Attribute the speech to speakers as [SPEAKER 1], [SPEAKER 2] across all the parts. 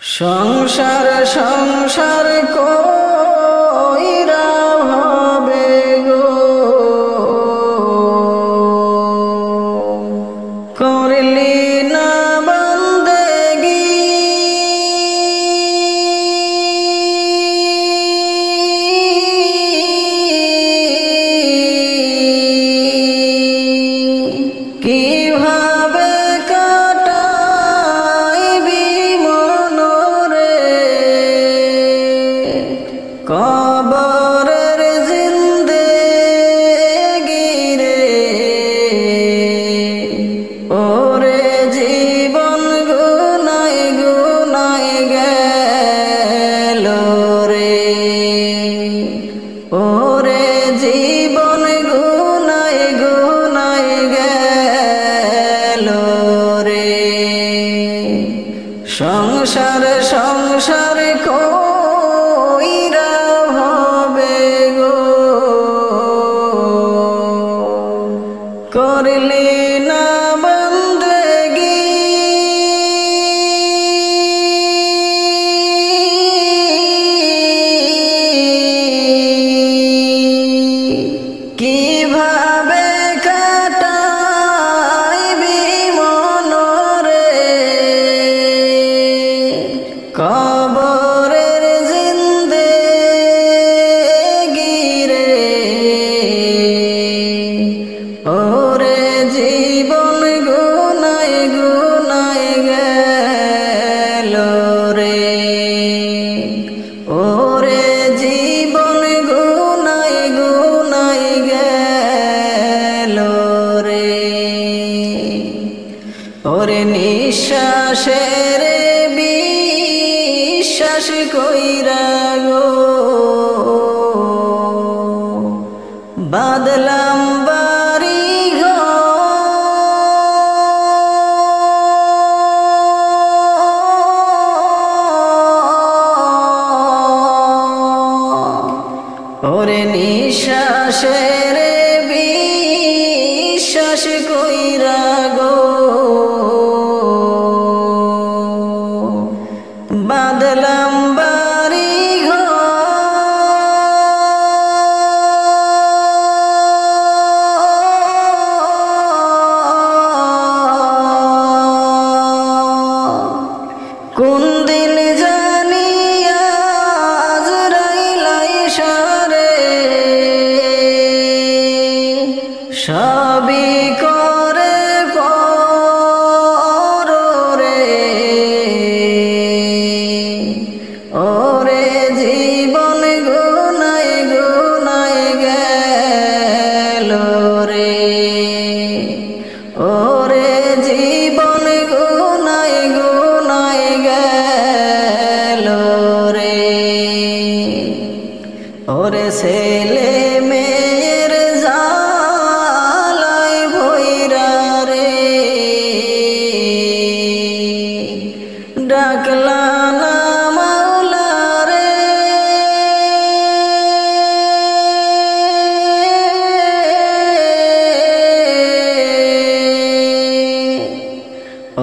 [SPEAKER 1] সংসার সংসার কইরা হবে গো, করলি না বন্দেগি কিভাবে কাটাইবি মনরে, কবরের জিন্দেগি রে, ওরে জীবন গুনাই গুনাই গেল রে, ওরে জীবন গুনাই গুনাই গেল রে। সংসার সংসার কইরা হবে গো, করলি না বন্দেগি কিভাবে কাটাইবি মনরে, কবরের জিন্দেগি রে, ওরে জীবন গুনাই গুনাই গেল রে, ওরে জীবন গুনাই গুনাই গেল রে। ওরে নিঃশ্বাসের বিশ্বাস কইরা গো, বাদলাম বাড়ি ঘর, ওরে নিঃশ্বাসের বিশ্বাস কইরা গো, বাদলাম বাড়ি ঘর, কোন দিন জানি আজরাইল আইসা রে, সবই করে পর রে, ওরে জীবন গুনাই গুনাই গেল রে, ওরে জীবন গুনাই গুনাই গেল রে। ওরে ছেলে মেয়ের জালাই ভৈরা রে, ডাকলা না মাওলা রে,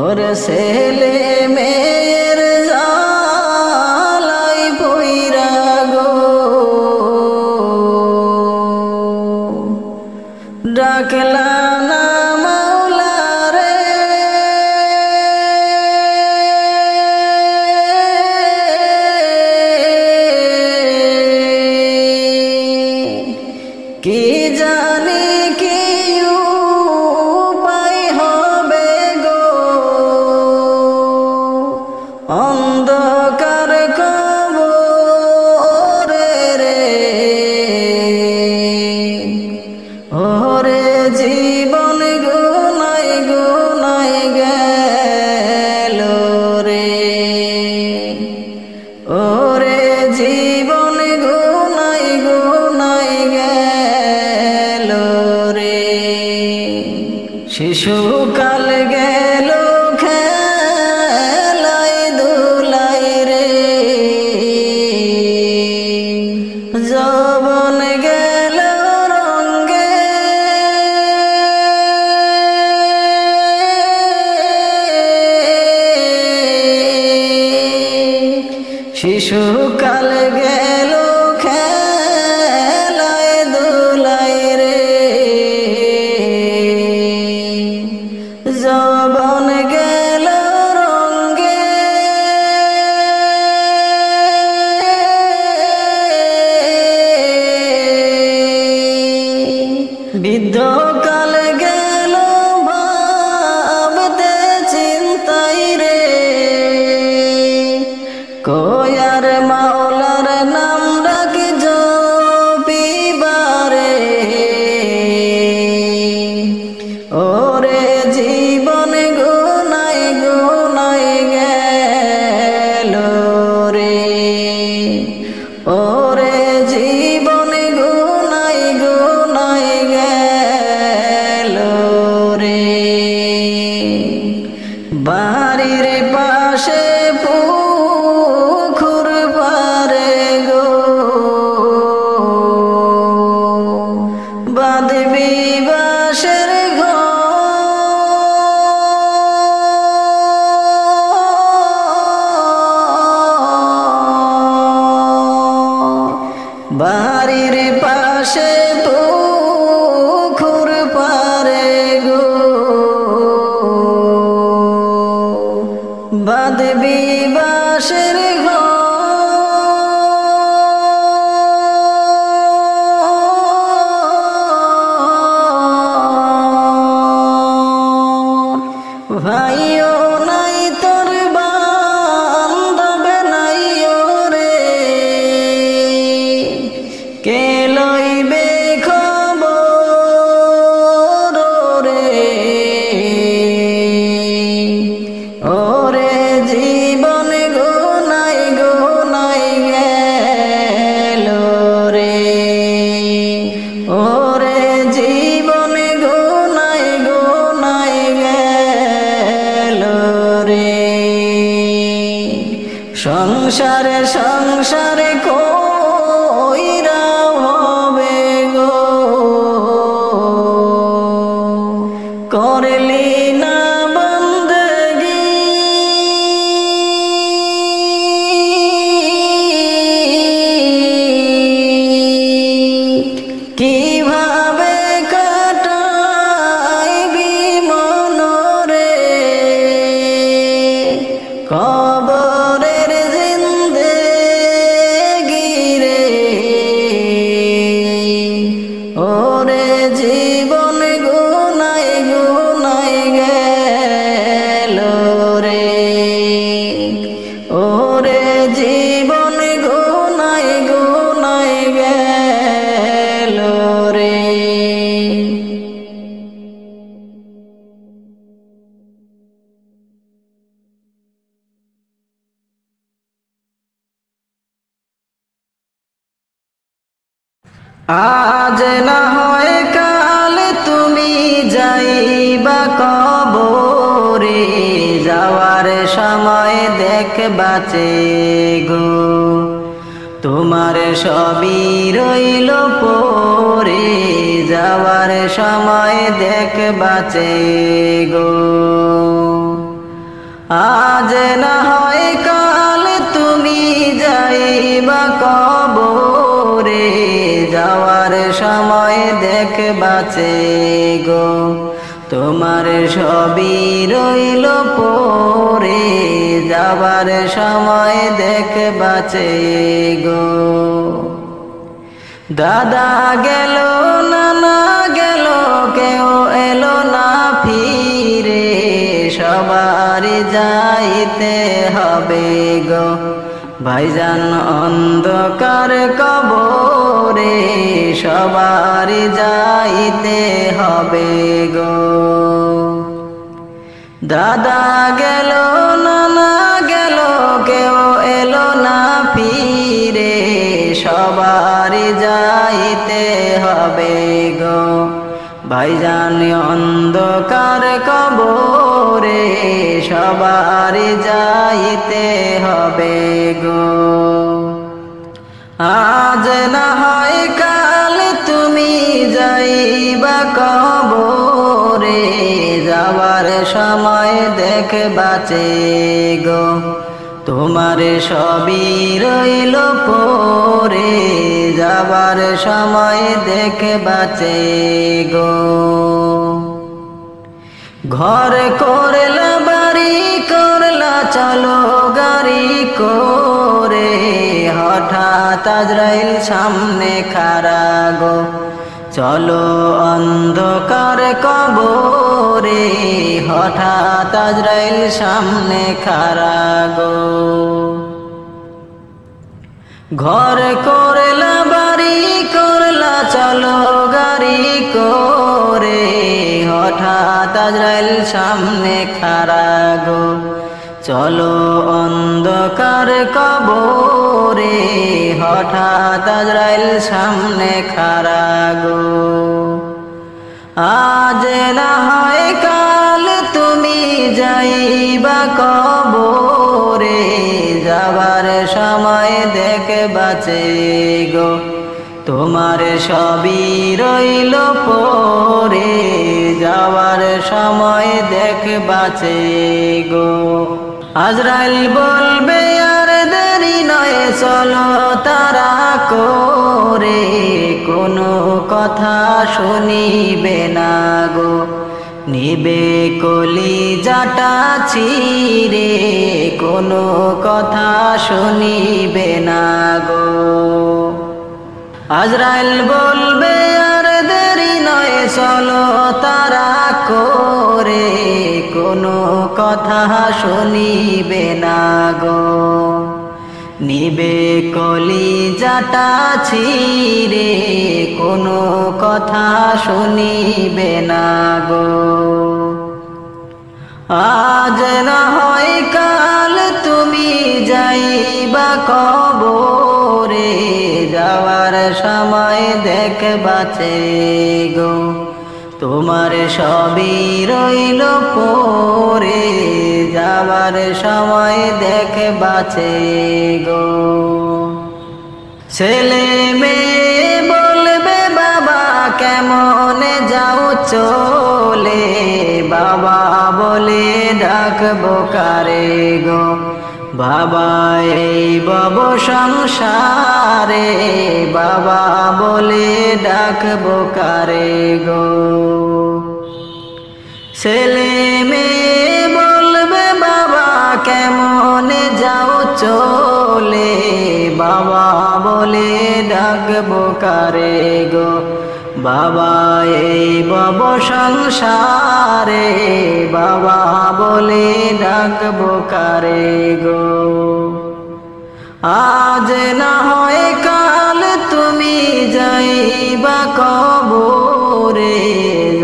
[SPEAKER 1] ওরে ছেলে মেয়ের জালাই ভৈরা গো, ডাকলা না মাওলা রে, কি জানি কি উপায় হবে গো, অন্ধকার কবরে রে, ওরে জীবন গুনাই গুনাই গেল রে, ওরে জীবন গুনাই গুনাই গেল রে। শিশুকাল গেল খেলাই ধুলাই রে, যৌবন গেল রঙ্গে, শিশুকাল গেল খেলায় দুলায় রে, যৌবন গেল রঙ্গে, বৃদ্ধকাল গেল ভাবতে চিন্তাই রে, কোয়ার মাওলার নাম ডাকি জপিবারে, ওরে জীবন গুনাই গুনাই গেল রে, ওরে জীবন গুনাই গুনাই গেল রে। বাড়ির পাশে পুকুর পারে গো, বাঁধবি বাঁশের ঘর, বাড়ির পাশে পুকুর পারে গো, বাঁধবি বাঁশের ঘর, ভাইও নাই তোর বান্ধব নাই রে, কে লইবে খবর রে, ওরে জীবন গুনাই গুনাই গেল রে, ওরে জীবন গুনাই গুনাই গেল রে। সংসারে সংসারে কইরা হবে গো, করলি না বন্দগি, কিভাবে কাটাইবি মনরে, কবরের জিন্দেগি রে, ওরে জীবন গুনাই গুনাই গেল রে, ওরে জীবন গুনাই গুনাই গেল রে। আজ না হয় কাল তুমি যাইবা কবরে, যাওয়ার সময় দেখবাচে গো, তোমার সবই রইল পরে, যাওয়ার সময় দেখবাচে গো। আজ না হয় কাল তুমি যাইবা কবরে, যাওয়ার সময় দেখবাচে গো, তোমার সবই রইল পরে, যাওয়ার সময় দেখবাচে গো। দাদা গেল নানা গেল কেউ এলো না ফিরে, সবারই যাইতে হবে গো, ভাইজান অন্ধকার কবরে, সবারই যাইতে হবে গো। দাদা গেল নানা গেল কেউ এলো না ফিরে, সবারই যাইতে হবে গো, ভাইজান অন্ধকার কবরে, সবারই যাইতে হবে গো। আজ না হয় কাল তুমি যাইবা কবরে, যাওয়ার সময় দেখবাচে গো, তোমার সবই রইল পরে, যাবার সময় দেখে বাঁচে গো। ঘর করলা বাড়ি করলা চলো গাড়ি করে, হঠাৎ আজরাইল সামনে খাড়া গো। চলো অন্ধকার কবরে, হঠাৎ আজরাইল সামনে খাড়া গো। ঘর করলা বাড়ি করলা চলো গাড়ি করে, হঠাৎ আজরাইল সামনে খাড়া গো। চলো অন্ধকার কবরে, হঠাৎ আজরাইল সামনে খাড়া গো। আজ না হয় কাল তুমি যাইবা কবরে, যাবার সময় দেখে বাঁচে গো। তোমার সবই রইল পরে, যাওয়ার সময় দেখে বাঁচে গো। আজরাইল বলবে আর দেরি নয় চলো তারা করে, কোনো কথা শুনিবে না গো। নিবে কলিজাটা ছিঁড়ে, কোনো কথা শুনিবে না গো। আজরাইল বলবে আর দেরি নয় চলো তারা করে, কোনো কথা শুনিবে না গো। নিবে কলিজাটা ছিঁড়ে, কোনো কথা শুনিবে না গো। আজ না হয় কাল তুমি যাইবা কবরে, যাওয়ার সময় দেখে বাঁচে গো। তোমার সবই রইল পরে, যাওয়ার সময় দেখে বাঁচে গো। ছেলে মেয়ে বলবে বাবা কেমন যাও চলে, বাবা বলে ডাকবো কারে গো। বাবা এই বব সংসারে, বাবা বলে ডাকবো কারে গো। ছেলে মেয়ে বলবে বাবা কেমন যাও চলে, বাবা বলে ডাকবো কারে গো। বাবা এই বব সংসারে, বাবা বলে ডাকবো কারে গো। আজ না হয় কাল তুমি যাইবা কবরে,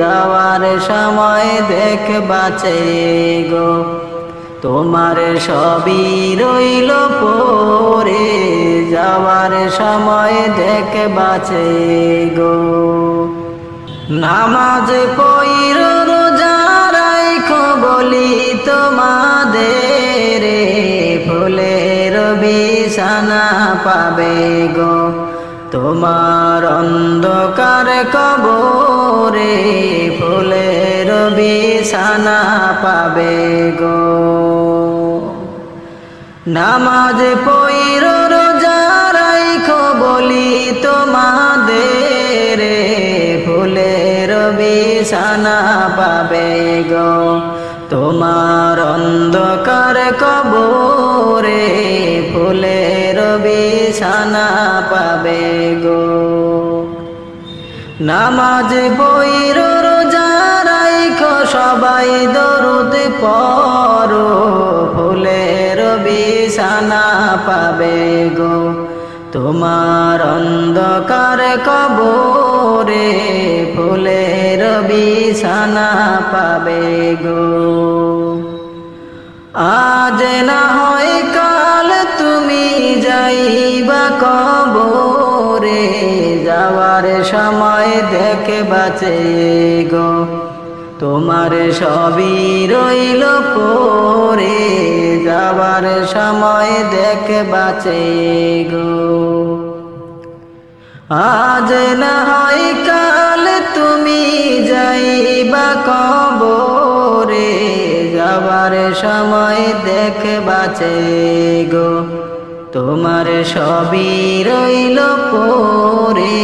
[SPEAKER 1] যাওয়ার সময় দেখ বাঁচে গো। তোমার সবই রইল পরে, যাওয়ার সময় দেখ বাঁচে গো। নামাজ পইর রোজা রাইখো বলি তোমাদের, ফুলের বিছানা পাবে গো। তোমার অন্ধকার কবরে, ফুলের বিছানা পাবে গো। নামাজ পইর রোজা রাইখো বলি তোমাদের, ফুলের বিছানা পাবে গো। তোমার অন্ধকার কবরে, ফুলের বিছানা পাবে গো। নামাজ পইর রোজা রাইখো সবাই দরুদ পড়ো, ফুলের বিছানা পাবে গো। তোমার অন্ধকার কবরে, ফুলের বিছানা পাবে গো। আজ না হয় কাল তুমি যাইবা কবরে, যাওয়ার সময় দেখে বাঁচে গো। তোমার সবই রইল পরে, যাওয়ার সময় দেখে বাঁচে গো। আজ না হয় কাল তুমি যাইবা কবরে, যাবার সময় দেখবা গো তোমার সবই রইল পরে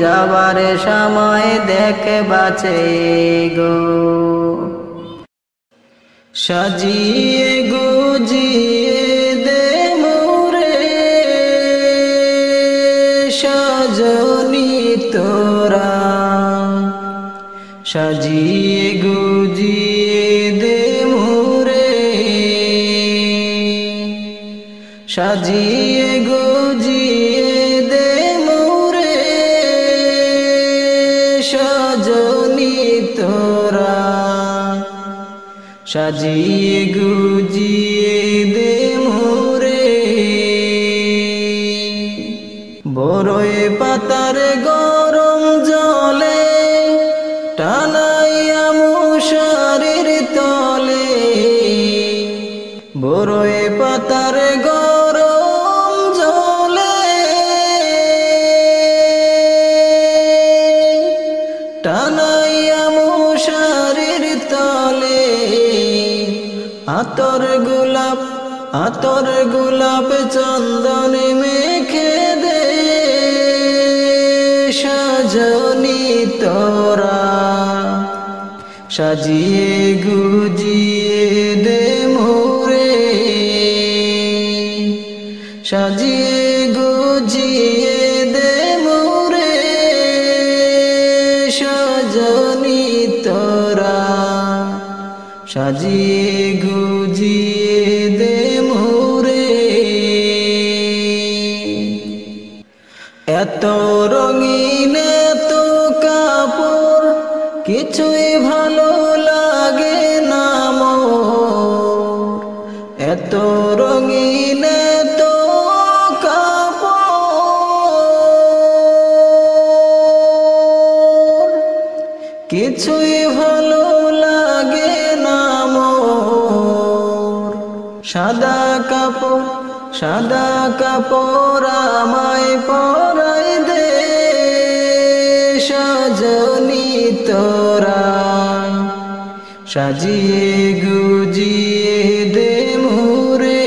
[SPEAKER 1] যাবার সময় দেখবা গো সাজিয়ে গুজিয়ে দে মোরে সজনী তোরা সাজিয়ে গুজিয়ে দে মোরে সাজিয়ে গুজিয়ে দে মোরে সজনী তোরা সাজিয়ে গুজিয়ে দে মোরে বড়ই পাতার গরম জলে টানাইয়া মশারির তলে বড়ই পাতার গরম জলে টানাইয়া মশারির তলে আতর গোলাপ চন্দন মেখে দে সজনী তোরা সাজিয়ে গুজিয়ে দে মোরে সাজিয়ে গুজিয়ে দে মোরে সজনী তোরা সাজিয়ে গুজিয়ে দে মোরে এত রঙিন এত কাপড় কিছুই ভালো লাগে না মোর এত রঙিন এত কাপড় কিছুই ভালো লাগে না মোর সাদা কাপড় আমায় পরাই দে সজনী তোরা সাজিয়ে গুজিয়ে দে মোরে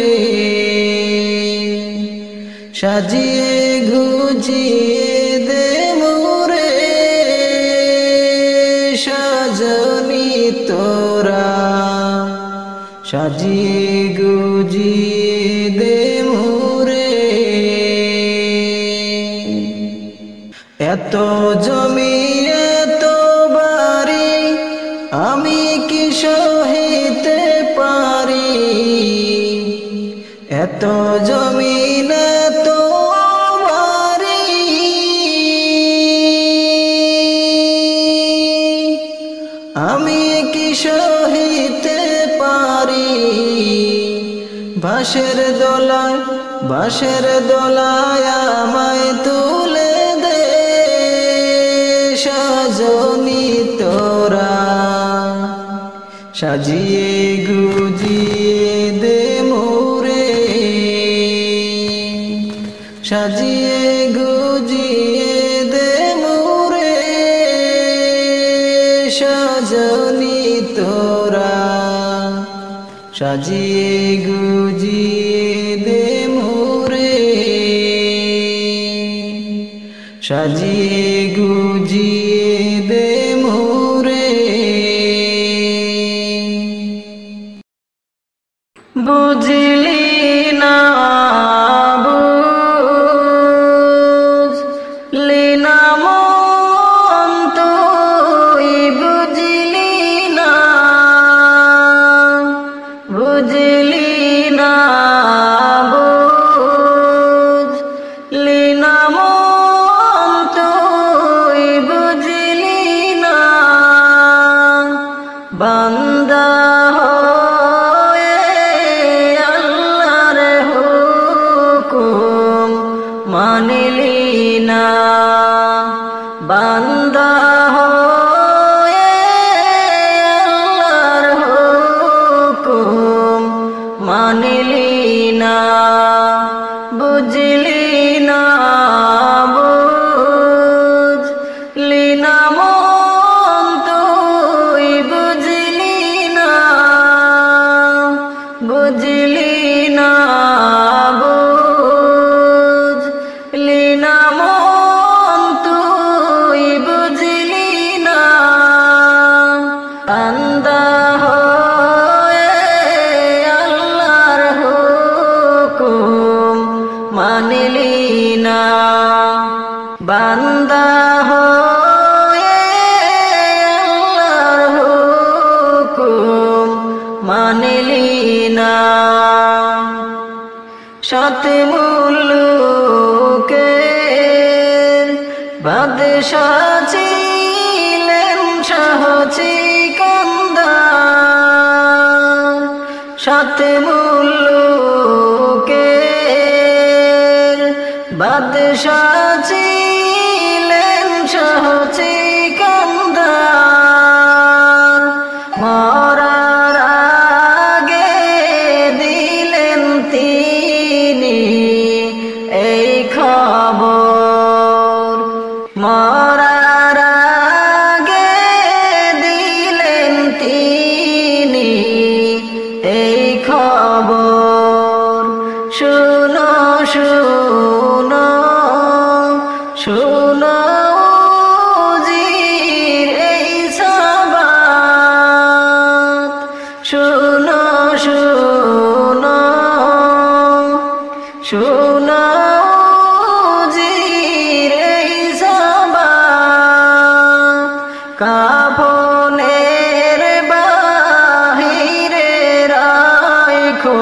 [SPEAKER 1] সাজিয়ে গুজিয়ে দে মোরে সজনী তোরা সাজিয়ে গুজিয়ে দে মোরে এত জমি এত বাড়ি আমি কি সহিতে পারি এত জমি এত বাড়ি আমি কি সহিতে পারি বাঁশের দোলায় আমায় তুলে দে সজনী তোরা সাজিয়ে গুজিয়ে দে মোরে সাজিয়ে গুজিয়ে দে মোরে সজনী তোরা সাজিয়ে গুজিয়ে দে মোরে সাজিয়ে গুজিয়ে দে মোরে বুঝলি না বুঝলি না মন তুই বুঝলি না বুঝলি না বুঝলি না মন তুই বুঝলি না বান্দা হয়ে আল্লাহর হুকুম মানলি না বান্দা হয়ে আল্লাহর হুকুম মানলি না বুঝলি না বুঝলি না মন তুই বুঝলি না মানলি না বান্দা হয়ে আল্লাহর হুকুম মানলি না সাত মুলুকের বাদশাহ ছিলেন শাহ সিকান্দার সাত মুলুকের বাদশাহ ছিলেন শাহ সিকান্দার মরার আগে দিলেন তিনি এই খবর মরার আগে দিলেন তিনি এই খবর শুনো শুনো শুনো জির এই সাবাত শুনো শুনো শুনো জির এই সাবাত কাফনের বাহিরে রাখো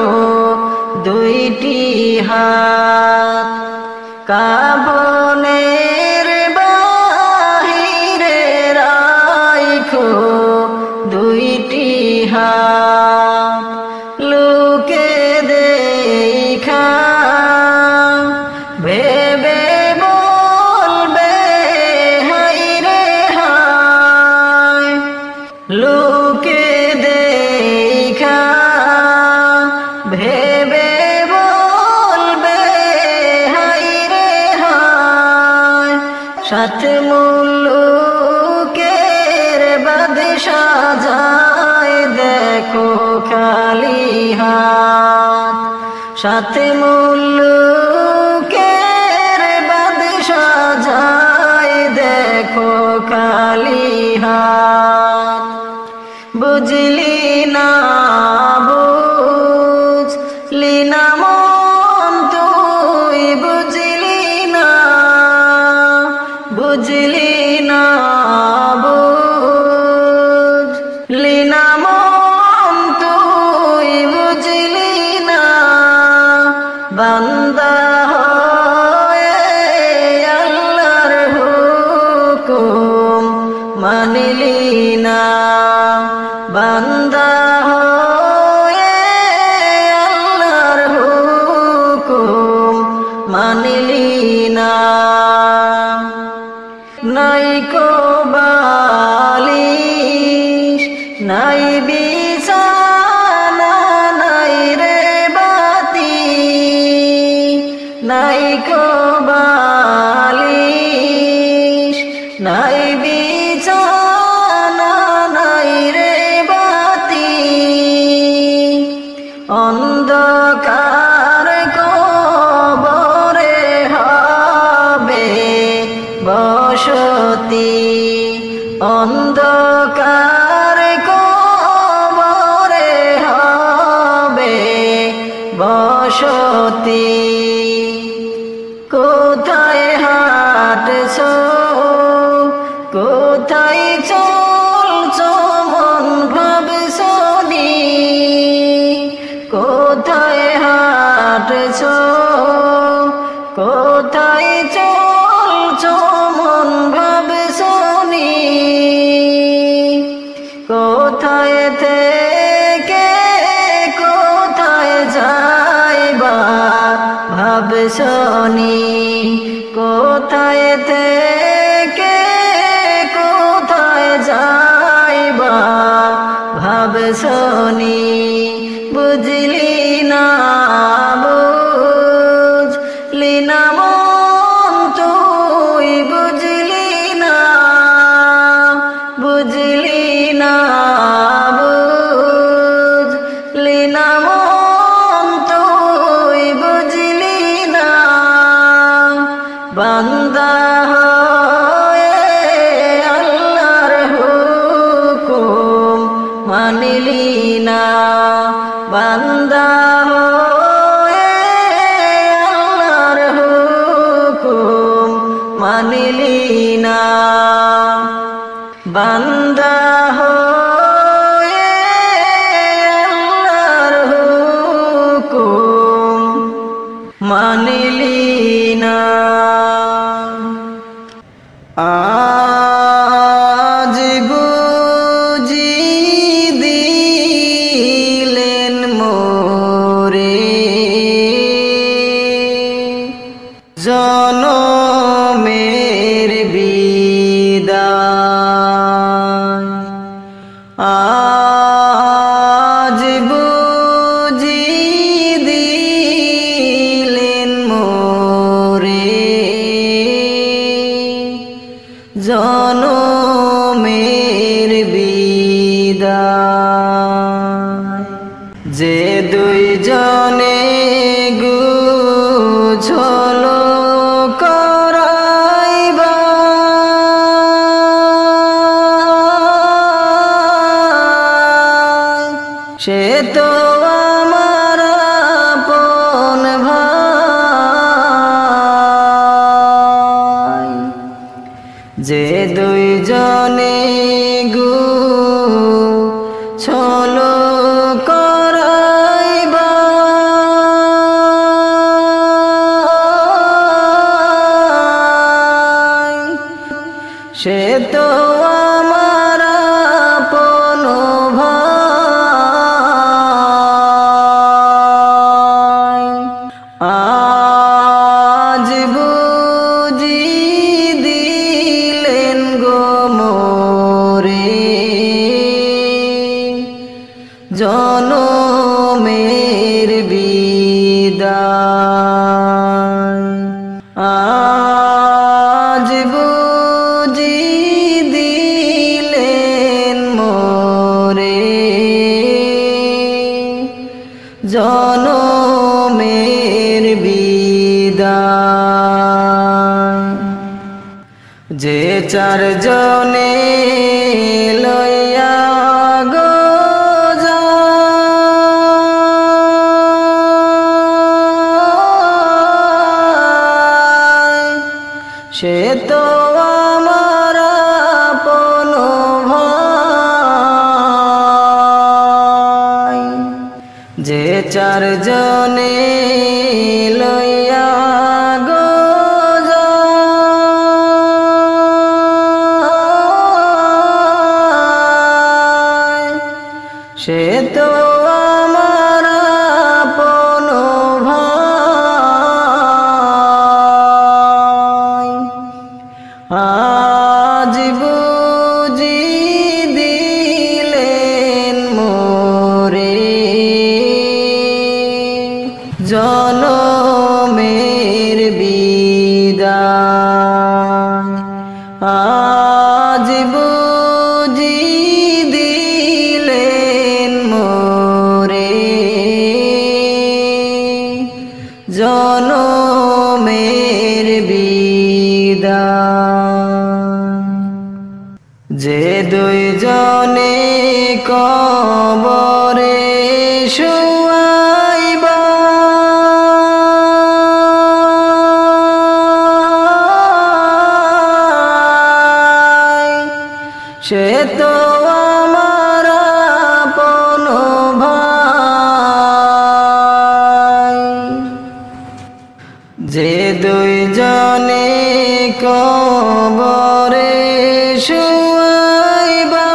[SPEAKER 1] দুইটি হাত কাফনের বাহিরে রাখো দুইটি হাত লোকে দেখা ভেবে বলবে হায় রে হায় লোকে দেখা ভেবে বলবে হায় রে হায় সাত মুলুকের বাদশাহ যায় দেখো খালি হাত সাত মুলুকের বাদশাহ যায় দেখো খালি হাত বুঝলি না বুঝলি না মন তুই বুঝলি না বুঝলি না বুঝলি না মন তুই বুঝলি না বান্দা হয়ে আল্লাহর হুকুম মানলি না বান্দা হয়ে আল্লাহর হুকুম মানলি না নাই কো বালিশ নাই বিছানা নাই রে বাতি নাই কো বালিশ নাই বিছানা নাই রে বাতি অন্ধকার কবরে হবে বসতি অন্ধকার কবরে হবে বসতি কোথায় হাঁটছো কোথায় চলছো মন ভাবছো নি কোথায় হাঁটছো কোথায় চলছো মন ভাবছো নি কোথায় থেকে কোথায় যাইবা ভাবছো নি কোথায় থেকে কোথায় যাইবা ভাবছো নি বুঝলি না বুঝলি না মন তুই বুঝলি না বুঝলি না বুঝলি না মন তুই বুঝলি না বান্দা হয়ে আল্লাহর হুকুম মানলি না বান্দা হয়ে আল্লাহর মানিলি না বান্দা হয়ে আল্লাহর হুকুম মানিলি না। আজ বুঝি দিলেন মোরে জনমের বিদায়। আজ বুঝি দিলেন মোরে জনমের বিদায়। যে দুইজনে গুছল করাইবা সে তো আমার আপন ভাই। যে দুইজনে গুছল করাইবা সে তো আমার আপন ভাই। আজ বুঝি দিলেন গো মোরে জনমের বিদায়। আজ বুঝি দিলেন মোরে জনমের বিদায়। যে চারজনে লইয়া গো সে তো আমার আপন ভাই। যে চারজনে লইয়া গো সে তো আমার আপন ভাই। আজ বুঝি দিলেন মোরে জনমের বিদায়। আজ বুঝি দিলেন মোরে জনমের বিদায়। যে দুইজনে কবরে শুয়াইবা সে তো আমার আপন ভাই। যে দুইজনে কবরে শুয়াইবা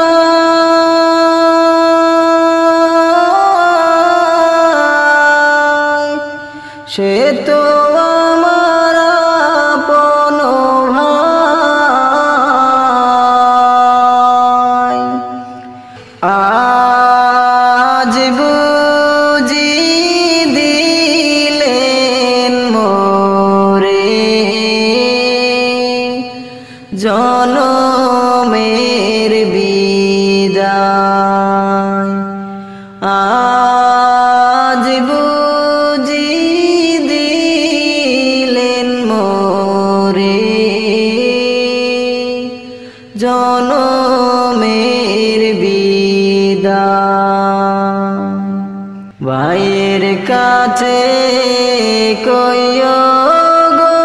[SPEAKER 1] সে তো আমার আপন ভাই। আজ বুঝি দিলেন মোরে জনমের বিদায়। আজ বুঝি দিলেন মোরে জনমের বিদায়। ভাইয়ের কাছে কইও গো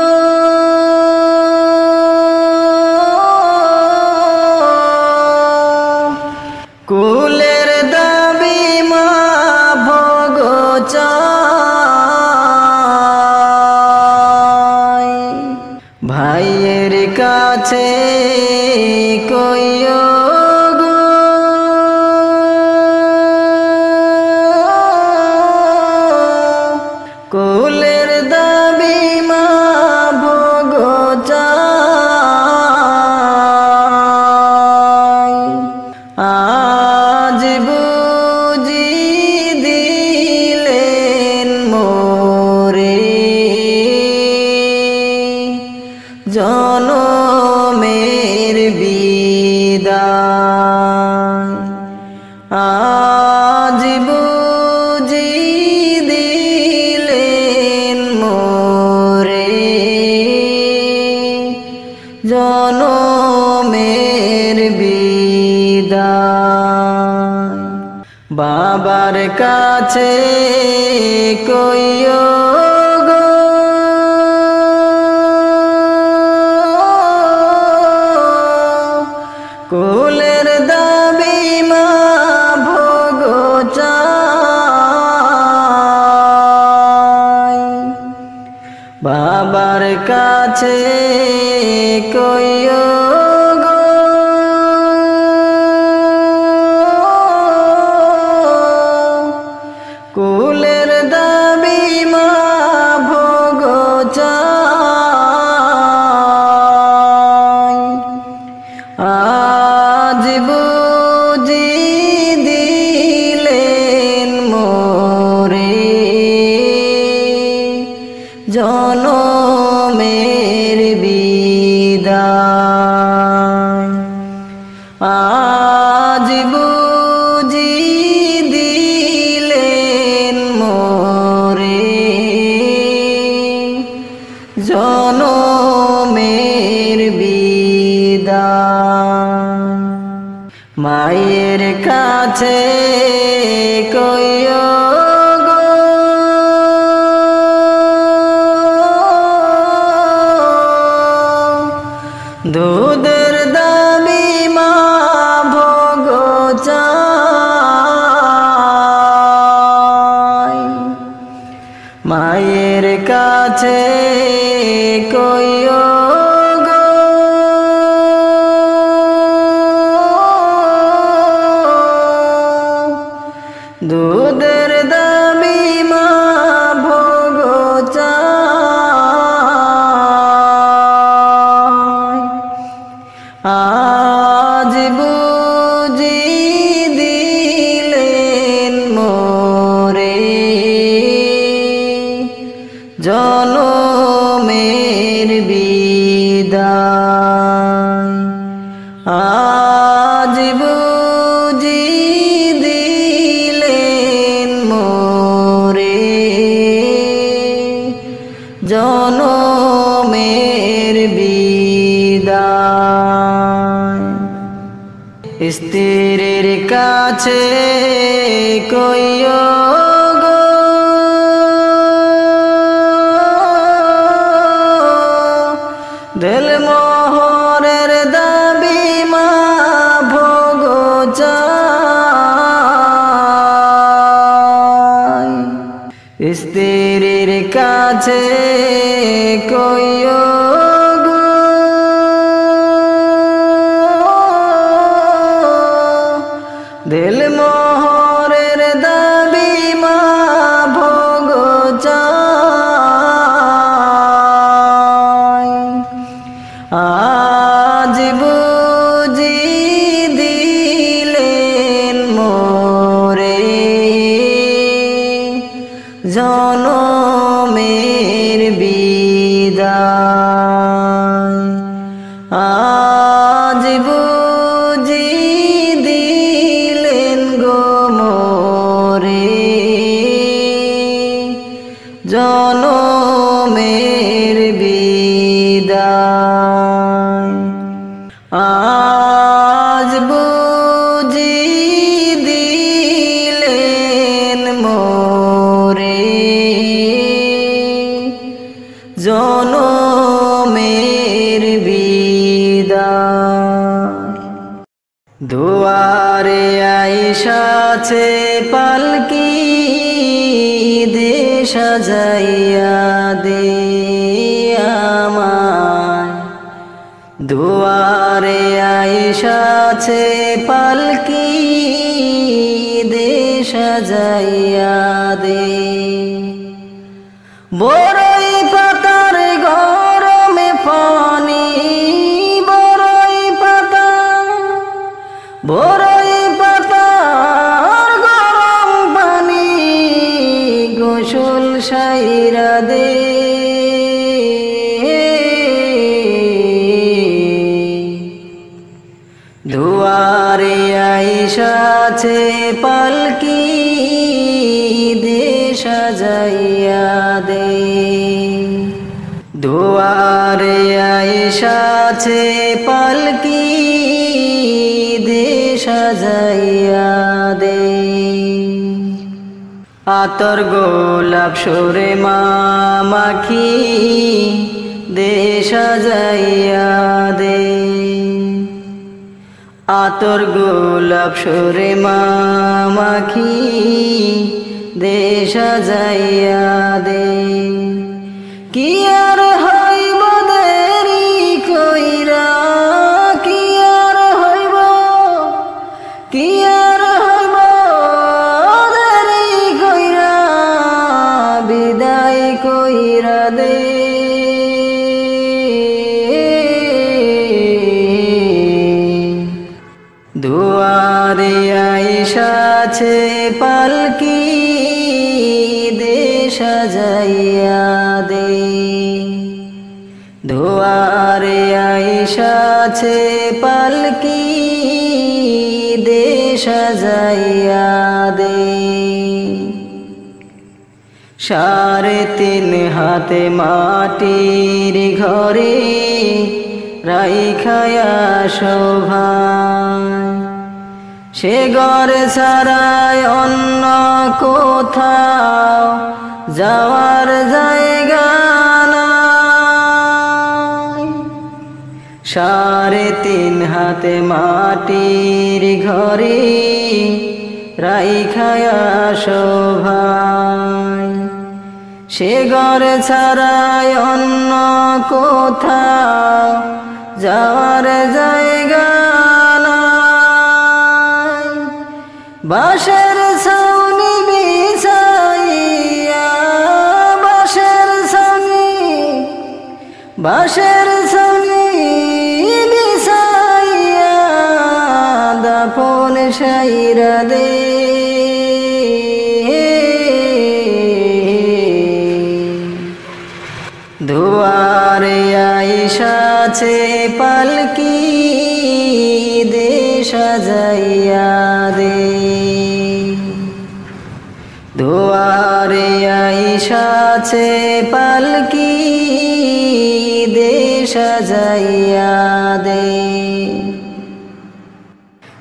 [SPEAKER 1] কাছে কইও গো কুলের দাবি মা ভোগ চাই আজ বুঝি দিলেন মোরে জনমের বিদায় আজ বুঝি দিলেন মোরে জনমের বিদায় বাবার কাছে কইও গো কুলের দাবি মা ভোগ চাই বাবার কাছে কইও গো কুলের দাবি মা ভোগ চাই আজ বুঝি দিলেন মোরে জনমের বিদায় আজ বুঝি দিলেন মোরে জনমের বিদায় মায়ের কাছে কইও গো দুধের দাবি মা ভোগ চাই মায়ের কাছে কইও গো দুধের দাবি মা ভোগ চাই আজ বুঝি দিলেন মোরে জনমের বিদায় আজ বুঝি দিলেন মোরে জনমের বিদায় স্ত্রীর কাছে কইও গো দিল মোহরের দাবি মা ভোগ চাই স্ত্রীর কাছে কইও গো দিল মোহরের দাবি মা ভোগ চাই আজ বুঝি দিলেন মোরে জনমের বিদায় আজ বুঝি দিলেন গো মোরে জনমের বিদায় আজ বুঝি দিলেন মোরে জনমের বিদায় দুয়ারে আইসাছে পালকি দে সাজাইয়া দে আমায় সাছে পালকি দে সাজাইয়া দে বড়ই পাতার গরমে পানি বড়ই পাতা বড়ই পাতার গরম পানি গোসল সাইরা দে দুয়ারে আইসাছে পালকি দে সাজাইয়া দে দুয়ারে আইসাছে পালকি দে সাজাইয়া দে আতর গোলাপ সরে মাখি দে সাজাইয়া দে আতর গোলাপ সরে মাখি দে সাজাইয়া দে কি আর হইব দেরি কইরা কি আর হইব কি আর হইব দেরি কইরা বিদায় কইরা দে দুয়ারে আইসাছে পালকি দে সাজাইয়া দে দুয়ারে আইসাছে পালকি দে সাজাইয়া দে সাড়ে তিন হাতে মাটির ঘরে রাইখায়া শোভা সে ঘর ছাড়ায় অন্য কোথাও যাওয়ার জায়গা নাই সাড়ে তিন হাতে মাটির ঘরে রাইখায়া শোভা সে ঘর ছাড়ায় অন্য কোথাও যাওয়ার জায়গা নাই বাঁশের ছাউনি বিছাইয়া বাঁশের ছাউনি বিছাইয়া দাফন সাইরা দে দুয়ারে আইসাছে পালকি দে সাজাইয়া দে দুয়ারে আইসাছে পালকি দে সাজাইয়া দে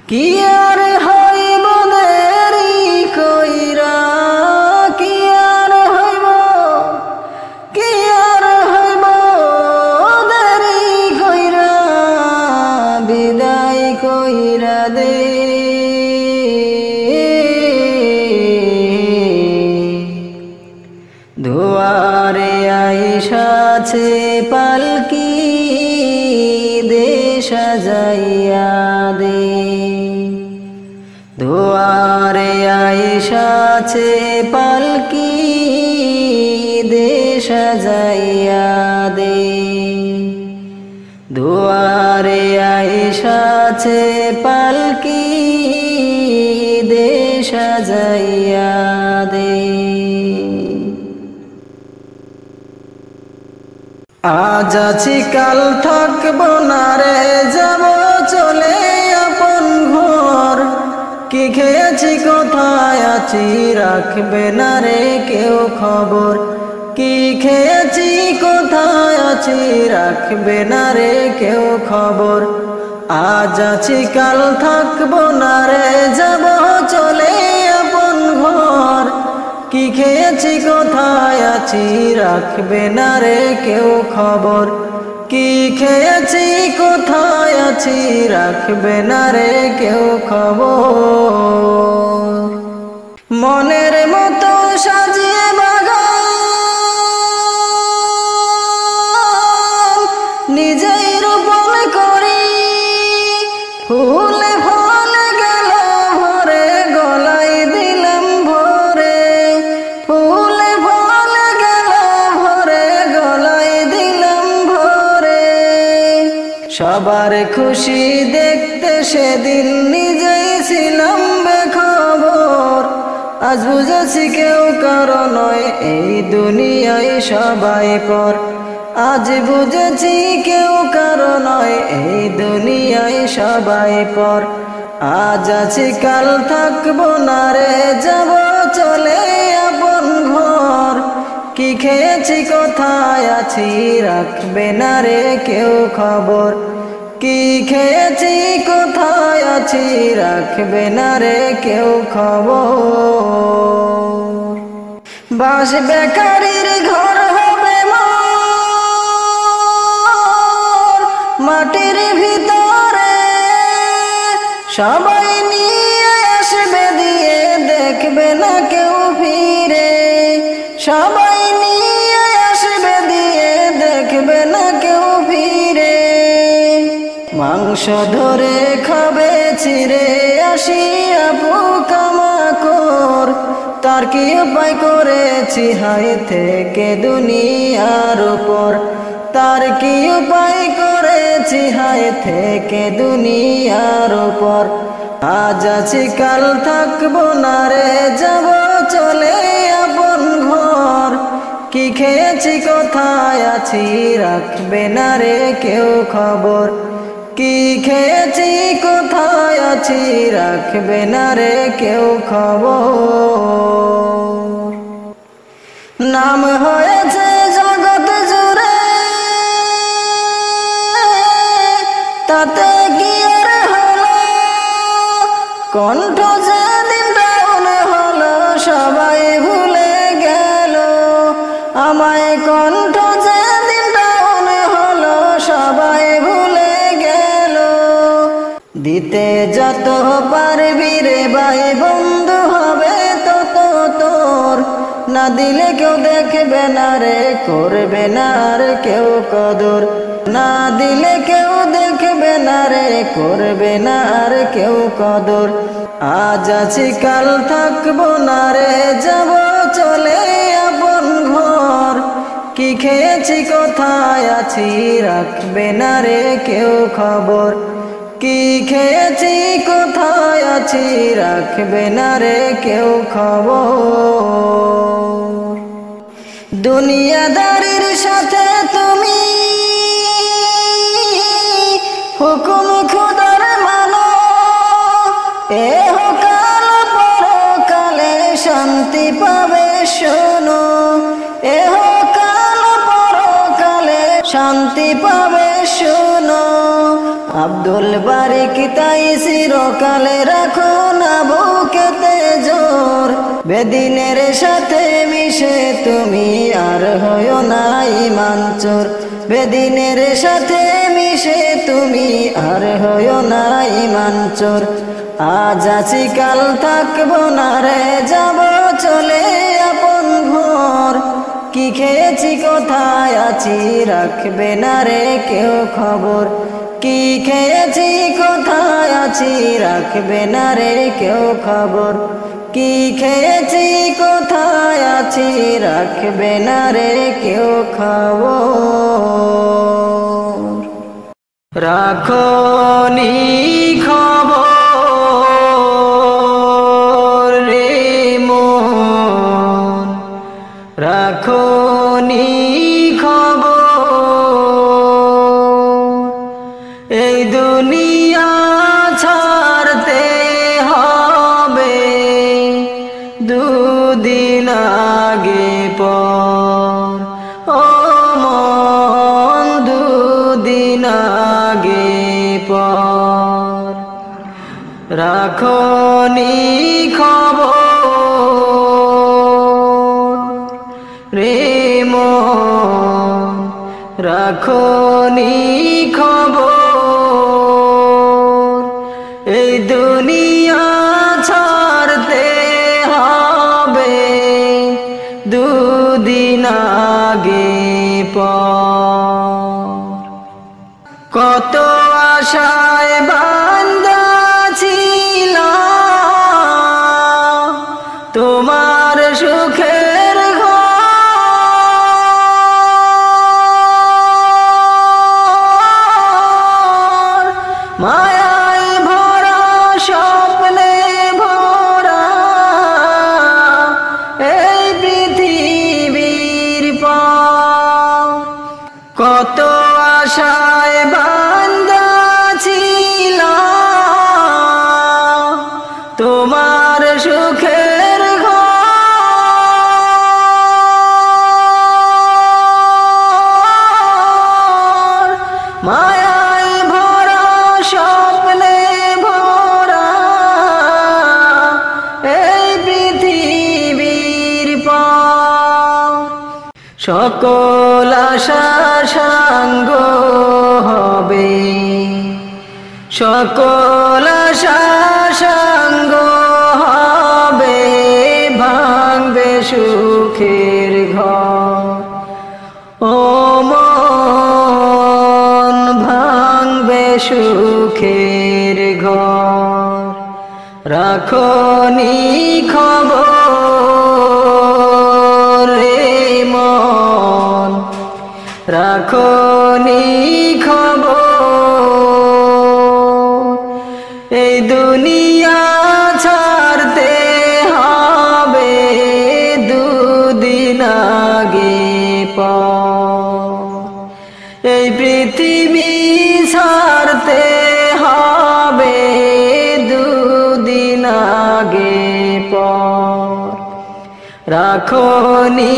[SPEAKER 1] কি আর হইব দেরি কইরা কি আর হইব কি আর হইব দেরি কইরা বিদায় কইরা দে দুয়ারে আইসাছে পালকি দে সাজাইয়া দে দুয়ারে আইসাছে পালকি দে সাজাইয়া দে দুয়ারে আইসাছে পালকি দে সাজাইয়া দে আজ আছি কাল থাকবো না রে যাব চলে আপন ঘর কি খেয়েছি কোথায় আছি রাখবে না রে কেউ খবর কি খেয়েছি কোথায় আছি রাখবে না রে কেউ খবর আজ আছি কাল থাকবো না রে যাব চলে আপন ঘর কি খেয়েছি কোথায় আছি রাখবে না রে কেউ খবর কি খেয়েছি কোথায় আছি রাখবে না রে কেউ খবর মনের মতো সাজিয়ে বাগান নিজেই রোপণ করি সবার খুশি দেখতে সেদিন নিজেই ছিলাম বেখবর। আজ বুঝেছি কেউ কারো নয় এই দুনিয়ায় সবাই পর। আজ বুঝেছি কেউ কারো নয় এই দুনিয়ায় সবাই পর। আজ আছি কাল থাকবো না রে, যাব চলে আপন ঘর। কি খেয়েছি কোথায় আছি রাখবে না রে কেউ খবর। কি খেয়েছি কোথায় আছি রাখবে না রে কেউ খবর। বাস বেকারির ঘর হবে মোর মাটির ভিতরে। সবাই নিয়ে আসবে দিয়ে দেখবে না কেউ ফিরে। সবাই নিয়ে আসবে দিয়ে দেখবে না কেউ ফিরে। মাংস ধরে খাবে চিরে আসিয়া পোকামাকড়। তার কি উপায় করেছি হাই থেকে দুনিয়ার উপর। তার কি উপায় করেছি হাই থেকে দুনিয়ার উপর। আজ আছি কাল থাকবো না রে, যাব চলে আপন ঘর। কি খেয়েছি কোথায় আছি রাখবে না রে কেউ খবর। কি খেয়েছি কোথায় আছি রাখবে না রে কেউ খবর। নাম হয়েছে জগৎ জুড়ে তাতে কি আর হলো। কণ্ঠ যেদিন ডাউন হলো সবাই ভুলে গেল। আমায় কণ্ঠ যেদিন ডাউন হলো সবাই ভুলে গেল। দিতে যত পারবি রে ভাই বন্ধু হবে তত তোর। না দিলে কেউ দেখবে না রে, করবে না আর কেউ কদর। না দিলে কেউ দেখবে না রে, করবে না আর কেউ কদর। আজ আছি কাল থাকবো না রে, যাব চলে আপন ঘর। কি খেয়েছি কোথায় আছি রাখবে না রে কেউ খবর। কি খেয়েছি কোথায় আছি রাখবে না রে কেউ খবর। দুনিয়াদারির সাথে তুমি হুকুম খুদার মানো। এহ কাল পরকালে শান্তি পাবে শোনো। এহ কাল পরকালে শান্তি পাবে শোনো। আব্দুল বারিক তাই চিরকালে রাখো না বুকেতে জোর। বেদিনের সাথে মিশে তুমি আর হয়ো না ঈমান চোর। বেদিনের সাথে মিশে তুমি আর হয়ো না ঈমান চোর। আজ আছি কাল থাকবো না রে, যাব চলে আপন ঘর। কি খেয়েছি কোথায় আছি রাখবে না রে কেউ খবর। কি খেয়েছি কোথায় আছি রাখবে না রে কেউ খবর। কি খেয়েছি কোথায় আছি রাখবে না রে কেউ খবর। রাখো নি খবর রে মন, রাখো নি এই দুনিয়া ছাড়তে হবে দুদিন আগে পর। ও মন দুদিন আগে পর। রাখো নি খবর রে মন, রাখো নি খবর। এই দুনিয়া ছাড়তে হবে দুদিন আগে পর। কত আশায় বান্দা ছিলাম তোমার সুখের ঘর। আশায় বান্দা ছিলাম তোমার সুখের ঘর, মায়ায় ভরা স্বপ্নে ভরা এই পৃথিবীর পর। সকল আশা সাঙ্গ হবে, সকল আশা সাঙ্গ হবে, ভাঙবে সুখের ঘর। ও মন ভাঙবে সুখের ঘর, রাখনি খবর রে মন, রাখনি খবর। এই দুনিয়া ছাড়তে হবে দুদিন আগে পর, এই পৃথিবী ছাড়তে হবে দুদিন আগে পর। রাখনি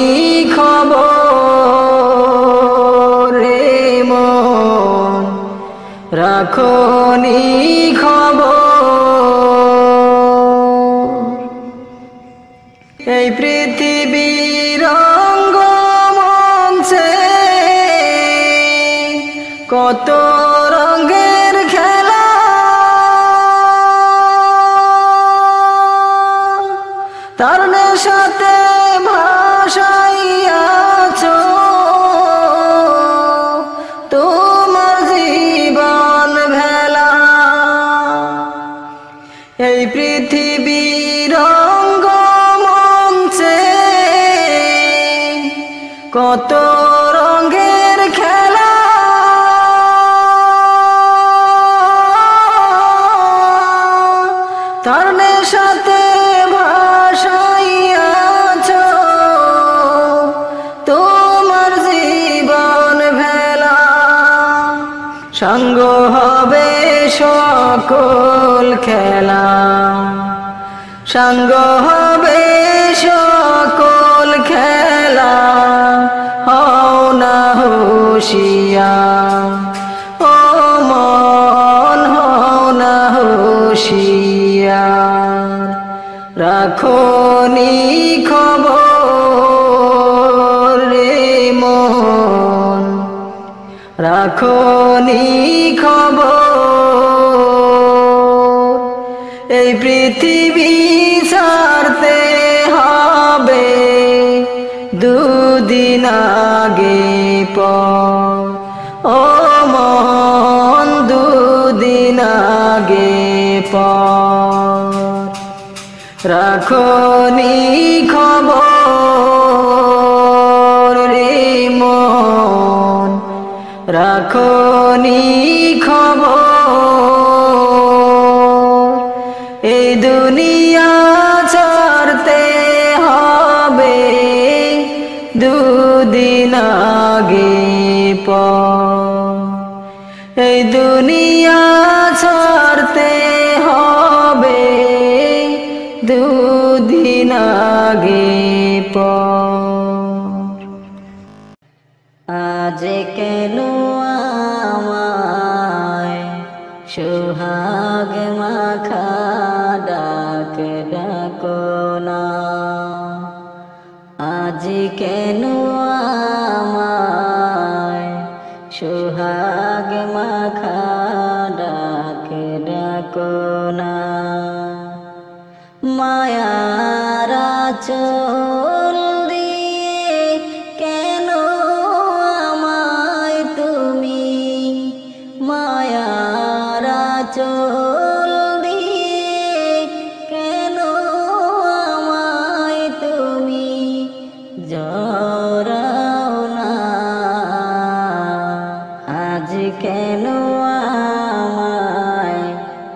[SPEAKER 1] খবর রে মন, রাখনি খবর। এই পৃথিবীর রঙ্গমঞ্চে কত রঙের খেলা, তার নেশাতে ভাসাইয়াছ তোমার জীবন ভেলা। এই পৃথিবীর রঙ্গমঞ্চে কত রঙের খেলা, তার নেশাতে ভাসাইয়াছ তোমার জীবন ভেলা। সঙ্গ হবে সকল খেলা, সঙ্গ হবে সকল খেলা, হও না হুঁশিয়ার। ও মন হও না হুঁশিয়ার, রাখনি খবর রে মন, রাখনি খবর। এই পৃথিবী ছাড়তে হবে দুদিন আগে পর, ও মন দুদিন আগে পর। রাখনি খবর রে মন, রাখনি খবর। এই দুনিয়া ছাড়তে হবে দুদিন আগে পর, এই দুনিয়া ছাড়তে হবে দুদিন আগে পর। আজ কেন আমায় সোহাগ মাখা ডাক ডাকো না, আজ কেন আমায় সোহাগ মাখা ডাক ডাকো না। মায়ার আঁচল দিয়ে কেন আমায় তুমি, মায়ার আঁচল দিয়ে কেন আমায় তুমি জড়াও না। আজ কেন আমায়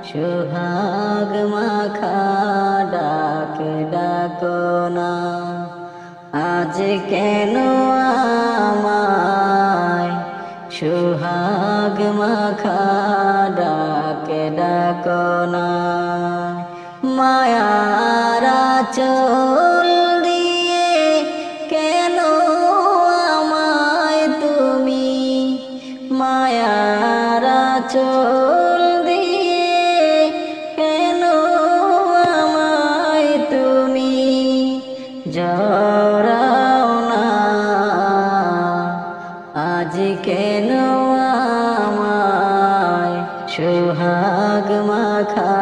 [SPEAKER 1] সোহাগ মাখা ডাক ডাকো না, আজ কেন আমায় সোহাগ সোহাগ মাখা ডাকে ডাকো না মায়ার আঁচল দিয়ে কেন আমায় তুমি মায়ার আঁচল দিয়ে কেন আমায় তুমি জড়াও না আজ কেন আমায় সোহাগ মাখা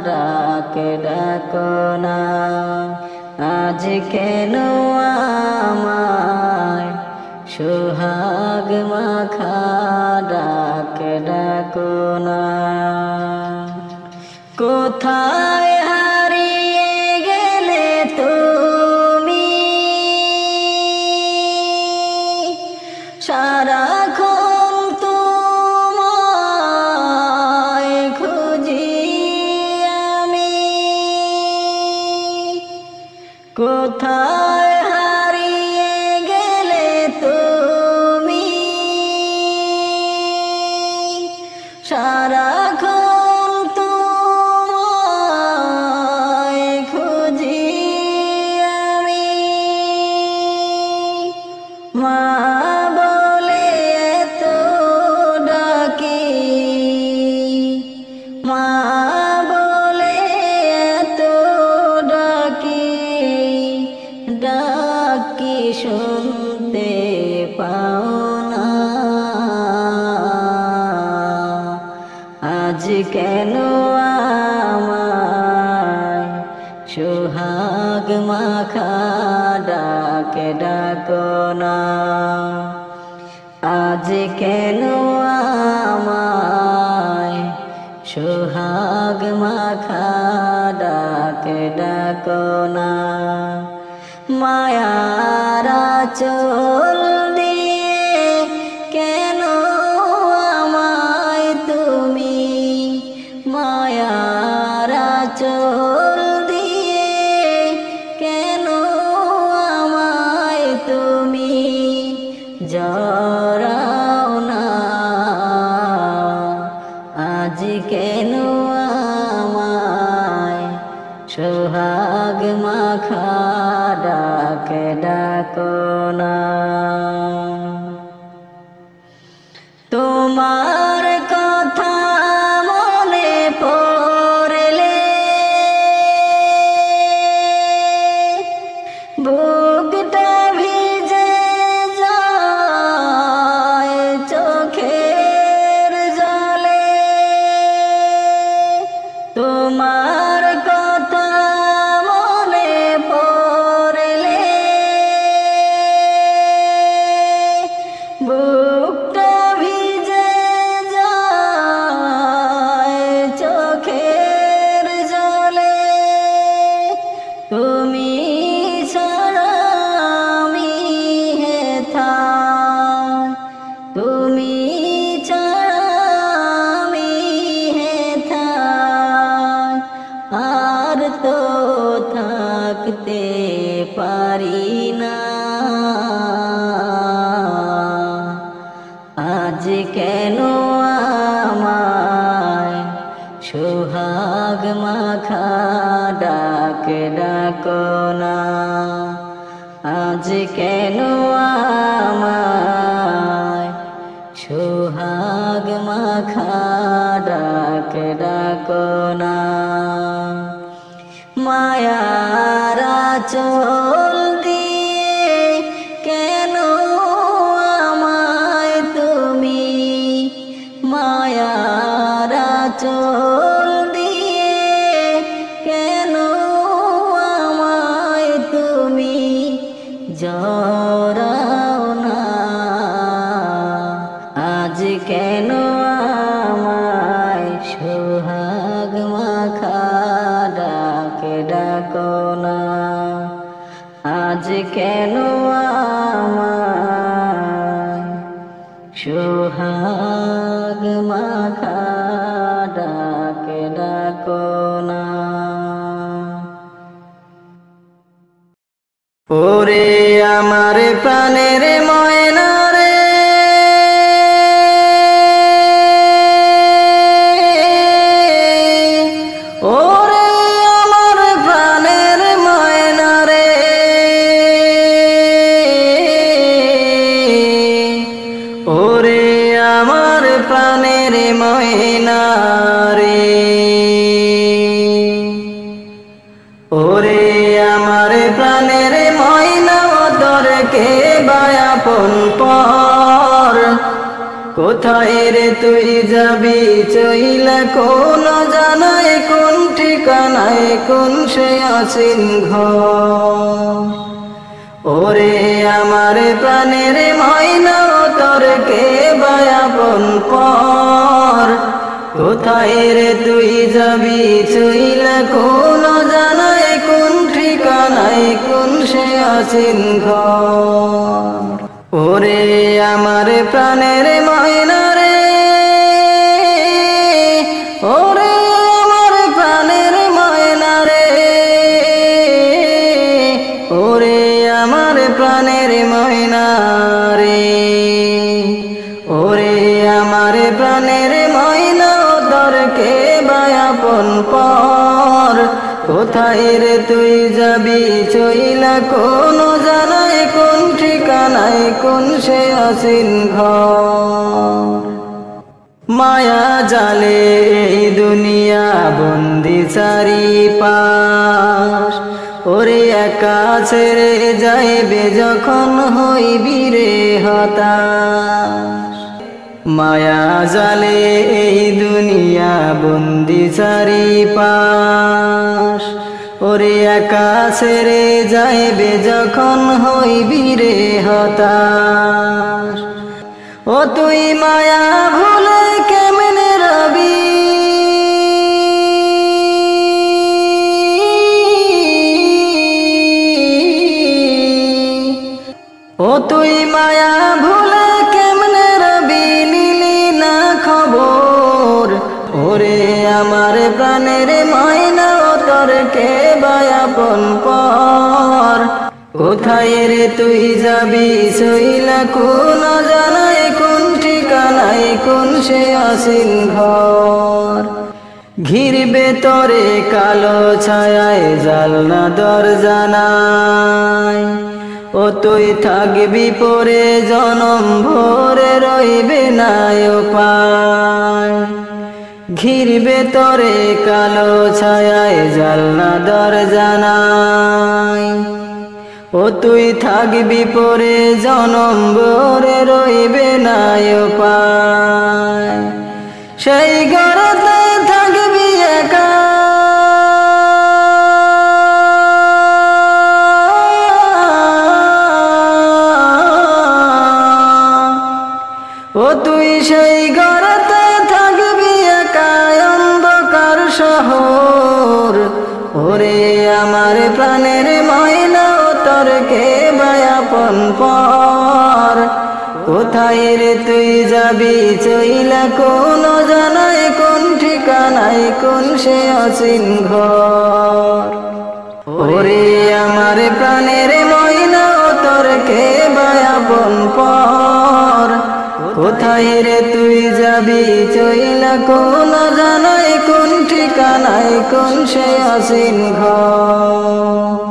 [SPEAKER 1] ডাকে ডাকো না আজ কেন আমায় সোহাগ মাখা ডাকে ডাকো না কোথায় হারিয়ে গেলে তুমি সারাক্ষণ তোমায় খুঁজি আমি কোথায় হারিয়ে গেলে তুমি সারাক্ষণ তোমায় খুঁজি আমি মা বলে এত ডাকি মা বলে এত ডাকি ডাকি শুনতে পাও না আজ কেন আমায় সোহাগ মাখা ডাকে ডাকো না আজ কেন আমায় সোহাগ মাখা ডাকে ডাকো না মায়ার আঁচল দিয়ে কেন আমায় তুমি মায়ার আঁচল দিয়ে কেন আমায় তুমি জড়াও না আজ কেন আমায় সোহাগ মাখা ডাকে ডাকো না তোমার কথা মনে পড়লে বুকটা ভিজে যায় চোখের জলে তোমার কথা মনে পড়লে বুকটা ভিজে যায় চোখের জলে তুমি ছাড়া আমি হেথায় তুমি ছাড়া আমি হেথায় আর তো থাকতে পারি না আজ কেন আমায় সোহাগ মাখা ডাকে ডাকো না আজ কেন আমায় সোহাগ মাখা ডাকে ডাকো না মায়ার আঁচল দিয়ে কেন আমায় তুমি মায়ার আঁচল দিয়ে কেন আমায় তুমি জড়াও না আজ কেন আমায় সোহাগ মাখা ডাকে ডাকো না আজ কেন আমায় সোহাগ মাখা ডাকে ডাকো না ওরে আমার প্রাণের ময়না রে ওরে আমার প্রাণের ময়না রে, ওরে আমার প্রাণের ময়না, তোর কে বায়াপন পর, কোথায় রে তুই যাবি চইলা, কোন জানায় কোন ঠিকানায় কোন সে আসিন ঘর। ওরে আমার প্রাণের ময়না, তোর কে বায়াপন পর, কোথায় রে তুই যাবি চইলা, কোন জানায় কোন ঠিকানায় কোন সে আসিন ঘর। ওরে আমার প্রাণের ময়না রে, ওরে আমার প্রাণের ময়না রে, ওরে আমার প্রাণের ময়না রে, ওরে আমার প্রাণের ময়না, তোর কে বায়াপন পর, কোথায় রে তুই যাবি চইলা, কোন জানায় কোন ঠিকানায় কোন সে আসিন ঘর। মায়া জালে এই দুনিয়া বন্দি চারিপাশ, ওরে একা ছেড়ে যাইবে যখন হইবি রে হতাশ। মায়া জালে এই দুনিয়া বন্দি চারিপাশ, ওরে একা ছেড়ে যাইবে যখন হইবি রে হতাশ। ও তুই মায়া ভুলে কেমনে রবি, ও তুই মায়া ভুলে কেমনে রবি, নিলি না খবর। ওরে আমার প্রাণের ময়না, তোর কে বায়াপন পর, কোথায় রে তুই যাবি চইলা, কোন জানায় কোন ঠিকানায় কোন সে আসিন ঘর। ঘিরবে তোরে কালো ছায়ায় জালনা দরজা নাই, ও তুই থাকবি পরে জনম ভরে রইবে না উপায়। ঘিরবে তোরে কালো ছায়ায় জালনা দরজা নাই, ও তুই থাকবি পরে জনম ভরে রইবে না উপায়। সেই ঘরেতে থাকবি একা, ও তুই সেই ঘরেতে থাকবি একা, অন্ধকার শহর। ওরে আমার প্রাণের ময়না, তোর কে বায়াপন পর, কোথায় রে তুই যাবি চইলা, কোন জানায় কোন ঠিকানায় কোন সে আসিন ঘর। ওরে আমার প্রাণের ময়না, তোর কে বায়াপন পর, কোথায় রে তুই যাবি চইলা, কোন জানায় কোন ঠিকানায় কোন সে আসিন ঘর।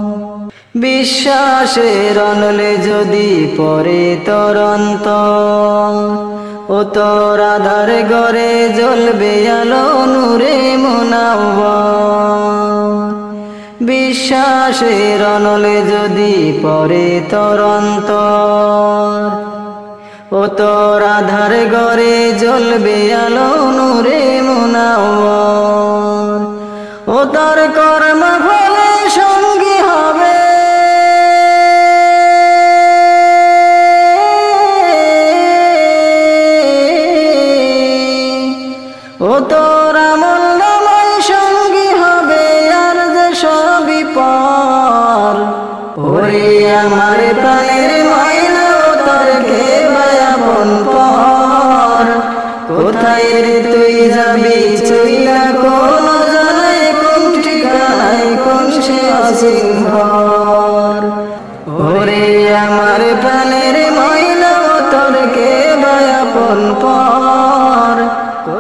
[SPEAKER 1] বিশ্বাসের অনলে যদি পরে তোর অন্তর, ও তোর আধার ঘরে জ্বলবে আলো নূরে মুনাওয়ার। বিশ্বাসের অনলে যদি পরে তোর অন্তর, ও তোর আধার ঘরে জ্বলবে আলো নূরে মুনাওয়ার। ও তোর কর্ম ফলে সঙ্গী হবে, ও তোর আমল নামায় সঙ্গী হবে, আর যে সবই পর। ওরে আমার প্রাণের ময়না, তোর কে বায়াপন পর, কোথায় রে তুই যাবি চইলা, কোন জানায় কোন ঠিকানায় কোন সে আসিন ঘর। ওরে আমার প্রাণের ময়না, তোর কে বায়াপন পর,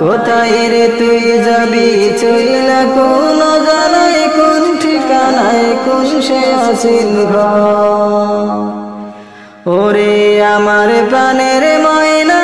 [SPEAKER 1] কোথায় রে তুই যাবি চইলা, কোন জানায় কোন ঠিকানায় কোন সে আসিন ঘর। ওরে আমার প্রাণের ময়না।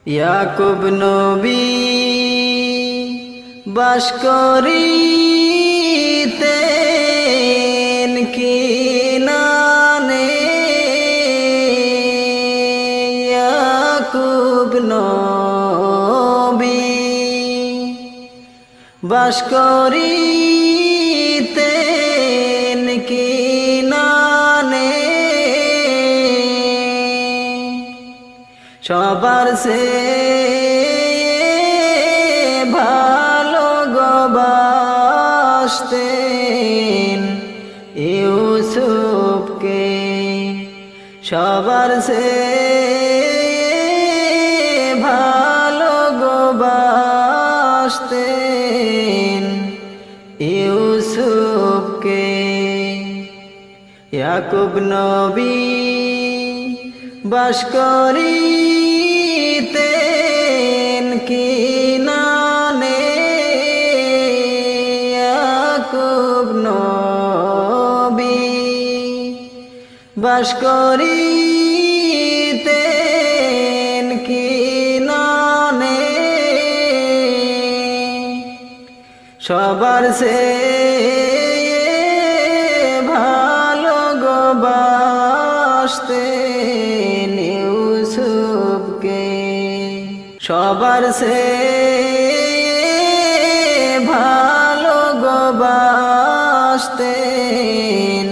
[SPEAKER 1] ইয়াকুব নবী বাস করিতেন কিনানে, ইয়াকুব নবী বাস করিতেন কিনানে, সবার সে ভালোবাসতেন ইউসুফকে, সবার সে ভালোবাসতেন ইউসুফকে। ইয়াকুব নবী বাস করিতেন কিনানে, ইয়াকুব নবী বাস করিতেন কিনানে, সবার সে ভালোবাসতেন ইউসুফকে, সবার সে ভালোবাসতেন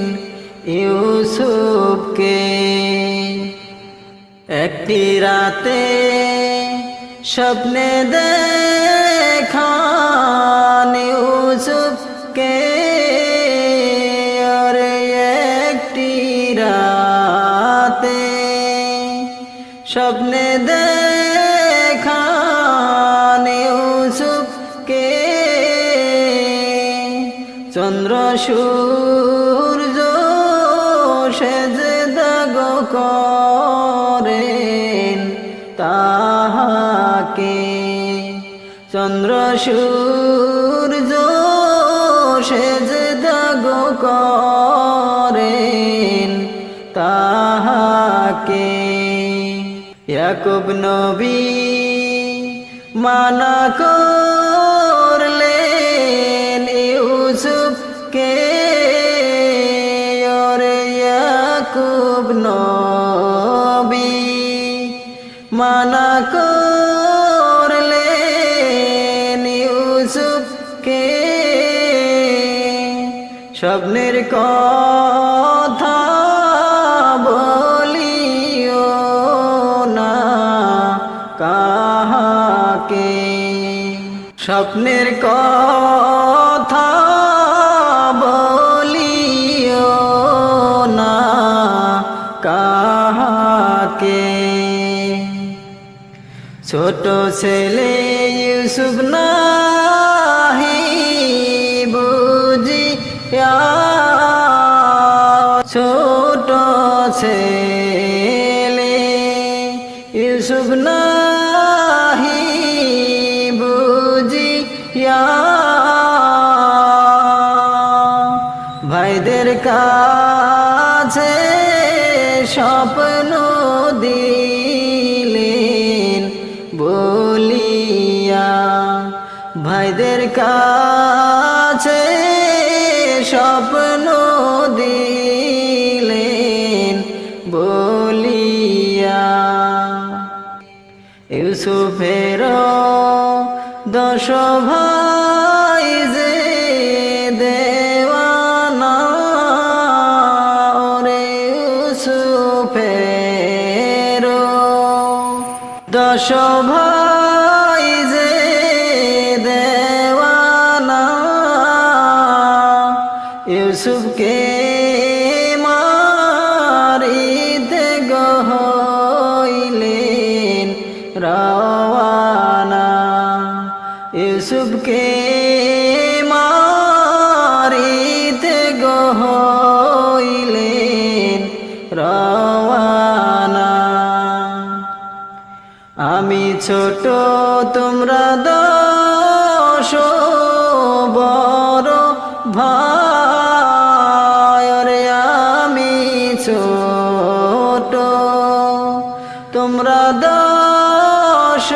[SPEAKER 1] ইউসুফকে। একটি রাতে স্বপ্নে দেখান ইউসুফকে, আরে একটি রাতে স্বপ্নে দেখান ইউসুফকে, চন্দ্র সূর্য সেজদা করেন তাহাকে, চন্দ্র সূর্য সেজদা করেন তাহাকে। ইয়াকুব নবী মানা করলেন ইউসুফকে, ওরে ইয়াকুব নবী মানা করলেন ইউসুফকে, স্বপ্নের কথা বলিও না কাহাকে, স্বপ্নের কথা বলিও না কাহাকে। ছোট ছেলে ইউসুফ নাহি বুঝিয়া, ছোট ছেলে ইউসুফ নাহি বুঝিয়া, ভাইদের কাছে স্বপ্ন দিলেন বলিয়া, ভাইদের কাছে স্বপ্ন দিলেন বলিয়া। ইউসুফের 10 ভাই যে দেওয়ানা, ওরে ইউসুফের 10 ভাই যে দেওয়ানা, ইউসুফকে মারিতে হইলেন রওয়ানা, ইউসুফকে মারিতে হইলেন রওয়ানা। আমি ছোট তোমরা 10 বড় ভাই, রে আমি ছোট তোমরা 10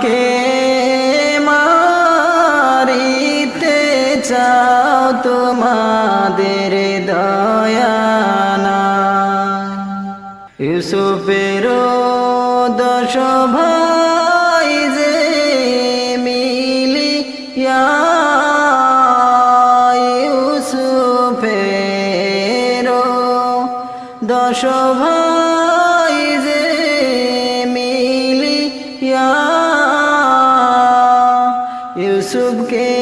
[SPEAKER 1] আমাকে মারিতে চাও তোমাদের দয়া নাই। ইউসুফের 10 ভাই যে মিলিয়া, ইউসুফের 10 ভাই যে মিলিয়া ইউসুফকে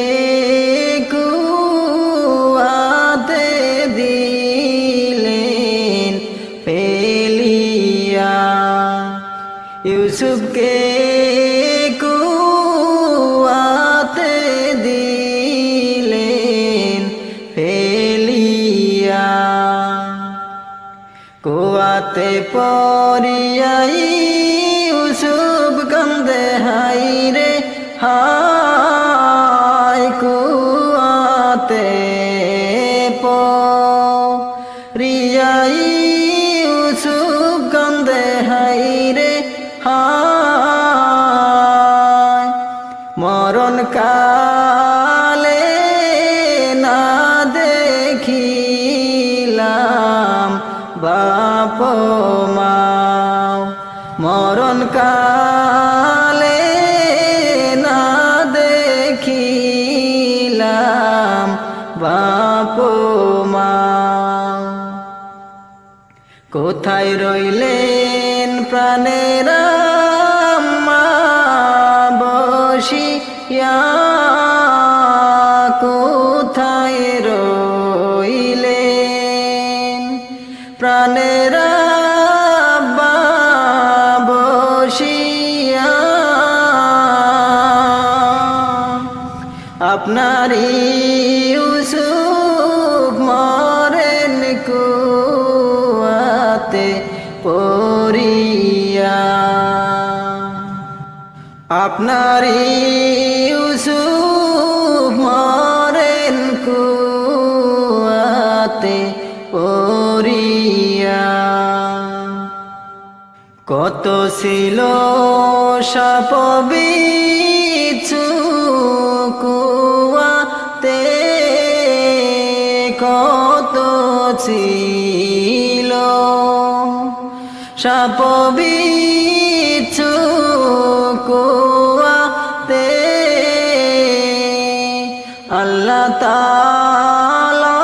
[SPEAKER 1] কুয়াতে দিলেন ফেলিয়া। ইউসুফকে কুয়াতে দিলেন ফেলিয়া। কুয়াতে পড়িয়াই ইউসুফ কান্দে হাই রে হায়। কুয়াতে পড়িয়াই ইউসুফ কান্দে হাই রে হায়। মরণ কালে না দেখিলাম বাপ মা, মরণ কালে না দেখিলাম বাপ মা। কোথায় রইলেন প্রাণের মা বসিয়া, কোথায় রইলেন প্রাণের বসিয়া। আপনারই ইউসুফ মরেন কুয়াতে পড়িয়া। আপনারই ইউসুফ মরেন কুয়াতে পড়িয়া। কত ছিল সাপ বিচ্ছু কুয়াতে, কত ছিল সাপ বিচ্ছু কুয়াতে। আল্লাহ তাআলা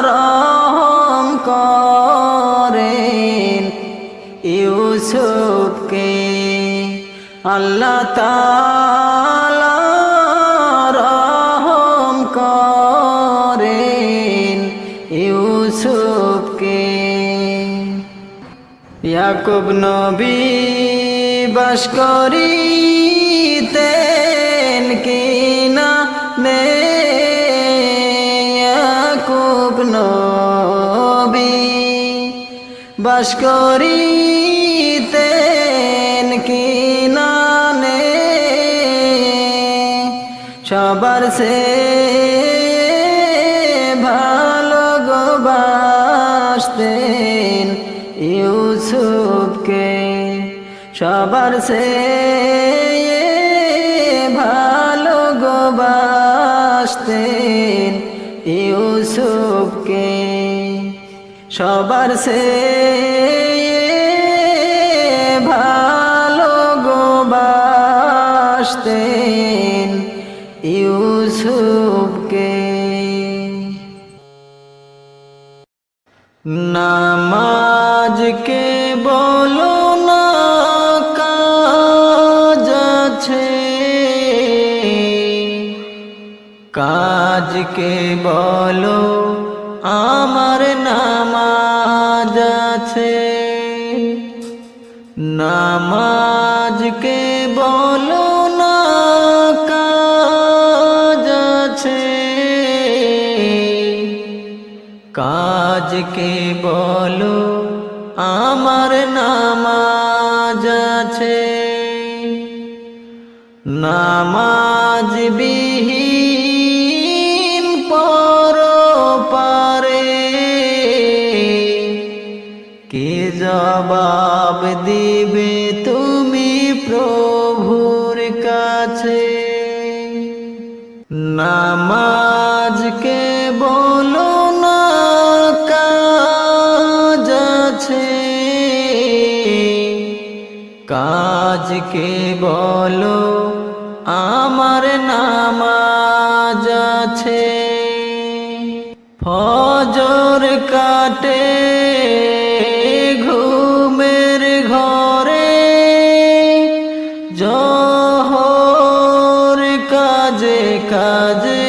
[SPEAKER 1] রহম করেন ইউসুফকে। আল্লাহ তাআলা রহম করেন ইউসুফকে। ইয়াকুব নবী বাস করিতেন কিনানে, ইয়াকুব নবী বাস করিতেন কিনানে। সবার সে ভালোবাসতেন ইউসুফকে। সবার সে ভালোবাসতেন ইউসুফকে। সবার সে ভালোবাসতেন ইউসুফকে। নামাজকে বলো না কাজ আছে, কাজকে বলো আমার নামাজ আছে। নামাজকে বলো না কাজ আছে, কাজকে বলো আমার নামাজ আছে। নামাজ বিহীন পরপারে কি জবাব দিবে তুমি প্রভু। নামাজকে বলো না কাজ আছে, কাজকে বলো আমার নামাজ আছে। ফজর কাটে ঘুমের ঘরে, জোহর কাজে কাজে,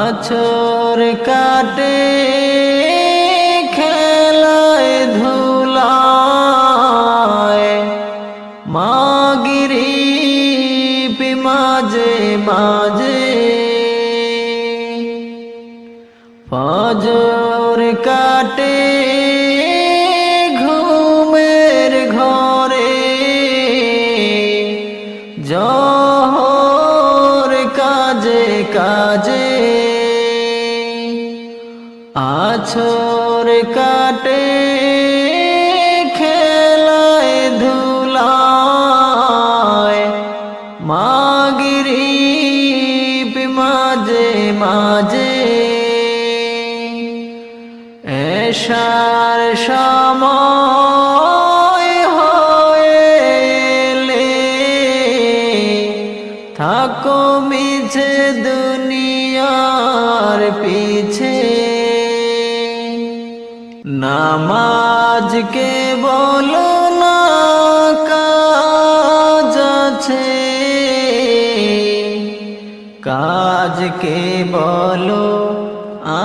[SPEAKER 1] আছর কাটে খেলায় ধুলায়, মাগরিব মাঝে মাঝে। ফজর কাটে ঘুমের ঘরে, জোহর কাজে কাজে, আছর কাটে খেলায় ধুলায়, মাগরিব মাঝে মাঝে। এশার সময় হইলে থাকো মিছে দুনিয়ার পিছে, নামাজকে বলো না কাজ আছে, কাজকে বলো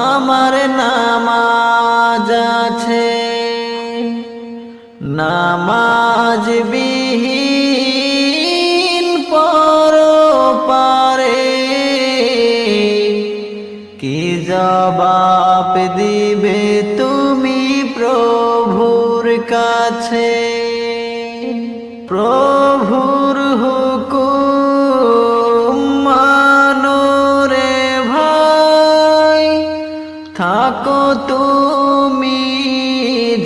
[SPEAKER 1] আমার নামাজ আছে। নামাজ বিহীন পরপারে কি জবাব দিবে তুমি প্রভুর কাছে। প্রভুর হুকুম মানো রে ভাই, থাকো তুমি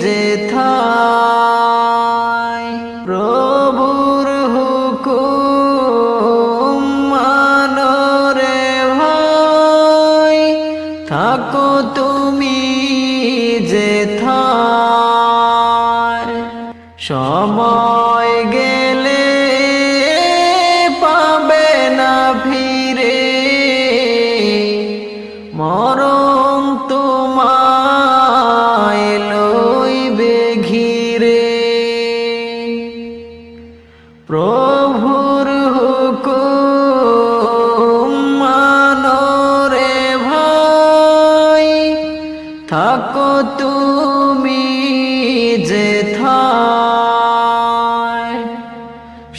[SPEAKER 1] যেথায়। প্রভুর হুকুম মানো রে ভাই, থাকো তুমি যেথায়। সময় গেলে পাবে না ফিরে, মরণ তোমায় লইবে ঘিরে। প্রভুর হুকুম মানো রে ভাই, থাকো তুমি যেথায়।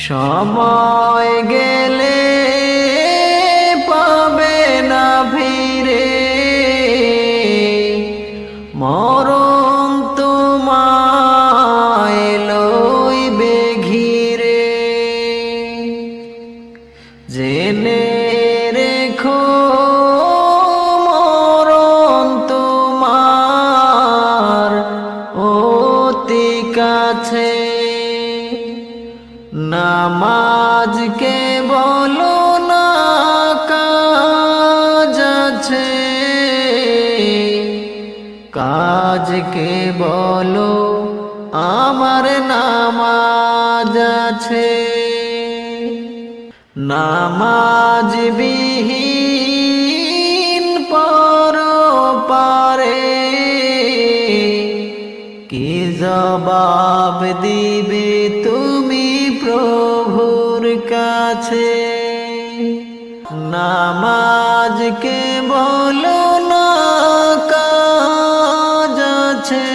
[SPEAKER 1] সময় গেলে পাবে না ফিরে, মরণ তোমায় লইবে ঘিরে। জেনে রেখো মরণ তোমার অতি কাছে, নামাজকে বলো না কাজ আছে, কাজকে বলো আমার নামাজ আছে। নামাজ বিহীন পরপারে কি জবাব দিবে তুমি প্রভুর কাছে। নামাজকে বলো না কাজ আছে,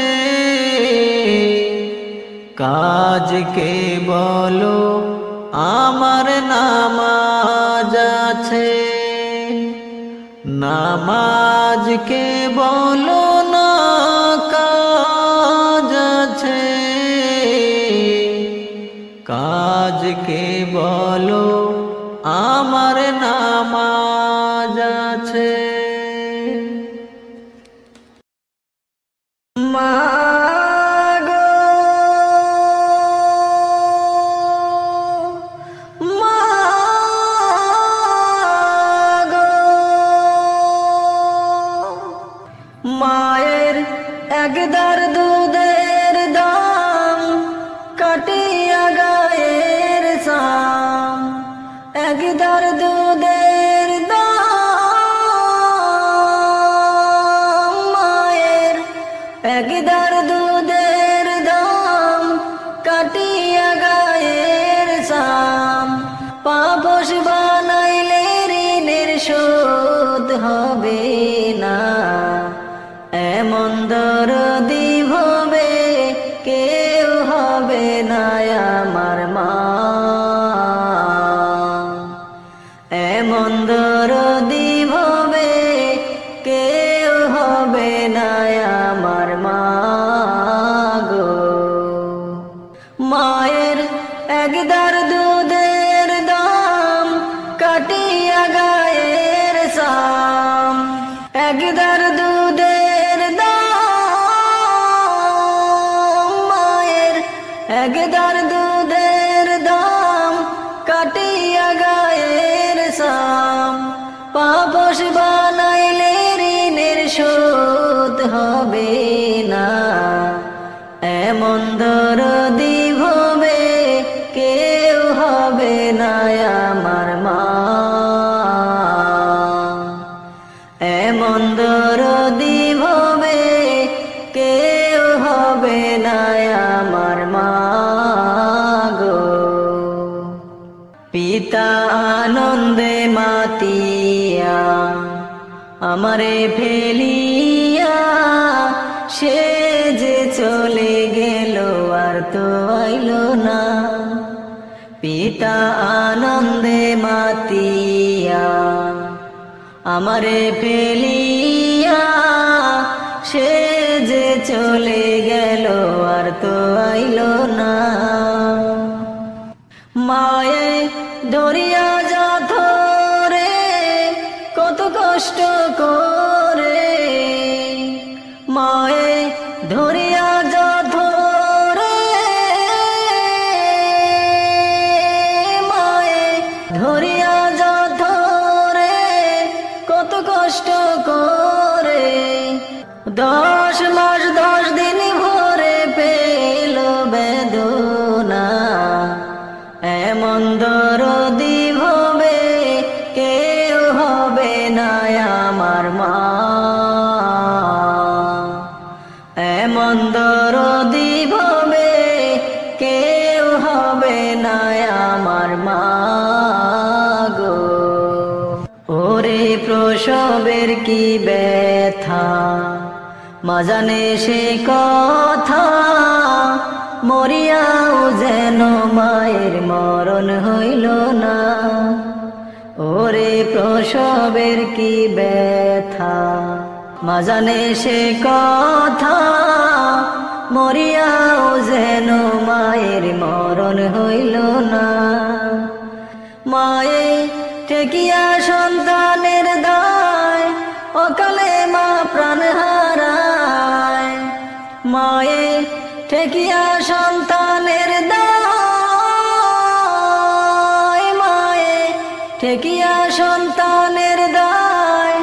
[SPEAKER 1] কাজকে বলো আমার নামাজ আছে। নামাজকে বলো না কাজ আছে, কাজকে বলো আমার নামাজ আছে। হবে না, এমন দরদি হবে কেউ হবে না আমার মা, এমন দরদি হবে কেউ হবে না আমার মা গো। মায়ের একদার দুধের দাম কাটিয়া গায়ের সাম, একদার দুধের দাম, মায়ের একদার দুধের দাম কাটিয়া গায়ের সাম, পাপস বানাইলে ঋণের শোধ হবে না, এমন দরদি হবে কেউ হবে না আমার মা, এমন দরদি হবে কেউ হবে না আমার মা গো। পিতা আনন্দে মাতিয়া আমারে ফেলিয়া সে যে চলে গেল আর তো আইল না, পিতা আনন্দে মাতিয়া আমারে ফেলিয়া সে যে চলে গেল আর তো আইল না, মায়ে ধরিয়া যাত রে কত কষ্ট করে, মায়ে ধরিয়া যাত রে, মায়ে ধরিয়া যাত রে কত কষ্ট করে, 10 মাস 10 দিন ভরে পেল বেদনা, এমন দরদি হবে কেউ হবে না আমার মা, এমন দরদি হবে কেউ হবে না আমার মা গো। ওরে প্রসবের কি ব্যথা মা জানে সে কথা, মরিয়াও যেন মায়ের মরণ হইল না, ওরে প্রসবের কি ব্যথা মা জানে সে কথা, মরিয়াও যেন মায়ের মরণ হইল না, মায়ে ঠেকিয়া সন্তানের দায় অকালে মা প্রাণ হারায়, মায়ে ঠেকিয়া সন্তানের দায়, মায়ে ঠেকিয়া সন্তানের দায়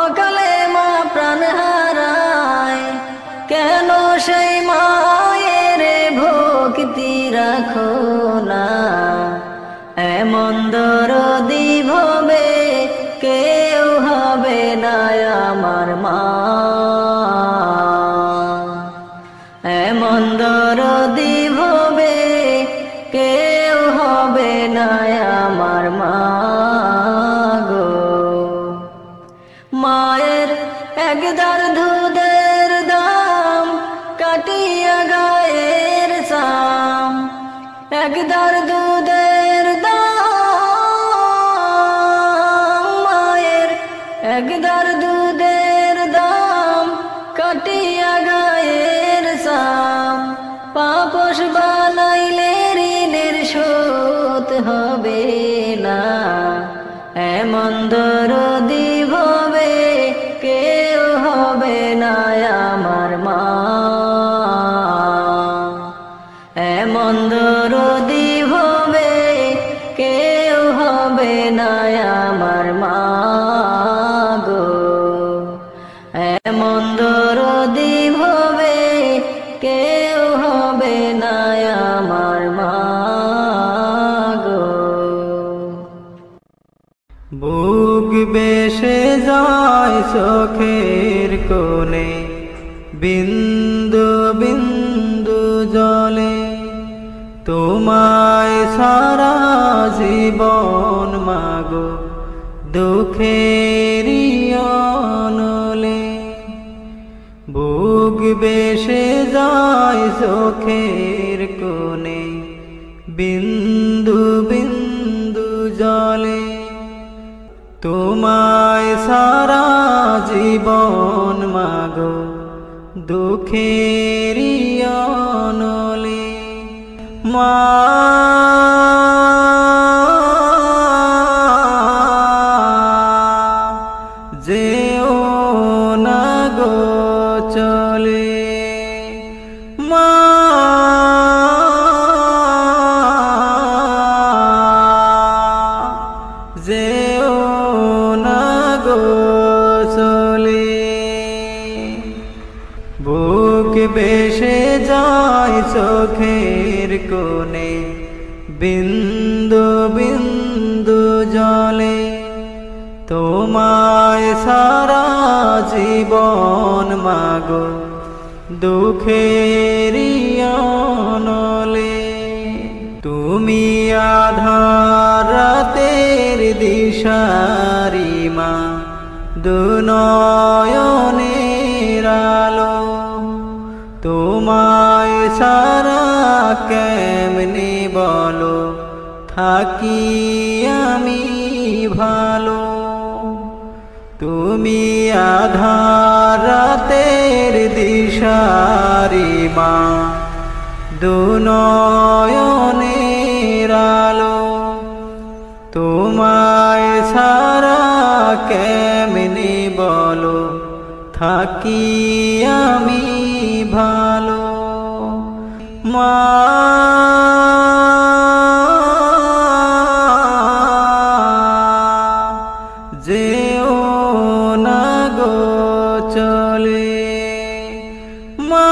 [SPEAKER 1] অকালে মা প্রাণ হারায়, কেন সেই মায়ের ভক্তি রাখো না, এমন দরদি হবে কেউ হবে না আমার মা, এমন দরদি হবে কেউ হবে না আমার মা গো। মায়ের একদার দুধের দাম কাটিয়া গায়ের সাম, একদার দুধের দাম, মায়ের একদার দুধের দাম কাটিয়া গায়ের সাম, পাপস বানাইলে ঋণের শোধ হবে না, এমন দরদি হবে কেউ হবে না আমার মা, এমন দরদি হবে কেউ হবে না আমার মা গো, এমন দরদি হবে কেউ হবে না আমার মা গো। বুক বেশে যায় চোখের কোণে বিন্দু বিন্দু জলে, তোমায় সারা জীবন মাগো দুঃখের বেশে যায় চোখের কোণে বিন্দু বিন্দু জলে তোমায় সারা জীবন মাগো দুঃখেরই অনলে মা যেও না গো চলে মা যেও না গো চলে বুক বেশে যায় চোখের কোণে বিন্দু বিন্দু জলে তোমায় সারা জীবন মাগো দুঃখেরই অনলে তুমি আধার রাতের দিশারি মা দুনয়নের আলো তোমায় সারা কেমনে বলো থাকি আমি ভালো তুমি আধার রাতের দিশারি মা দুনয়নের আলো তোমায় সারা কেমনে বলো থাকি আমি ভালো মা যেও না গো চলে মা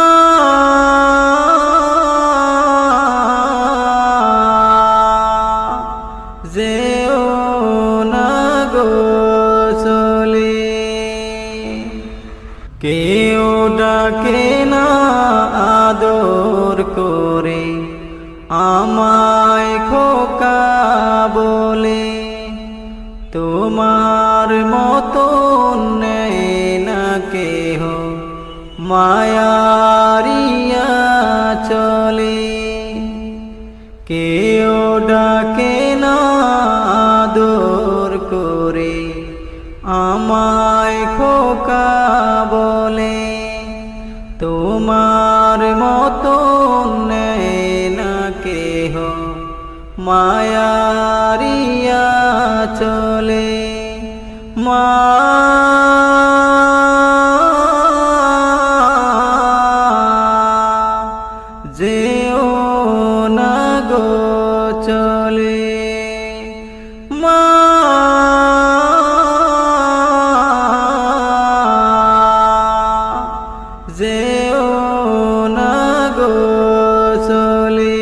[SPEAKER 1] যেও না গো চলে কেউ ডাকে না আদর করে আমায় খোকা বলে তোমার মতন নেয় না কেহ মায়ারিয়া চলে কেউ ডাকে না আদর করে আমায় খোকা বলে তোমার মতন নেয় না কেহ মায়ারিয়া চলে মা যেও না গো চলে মা যেও না গো চলে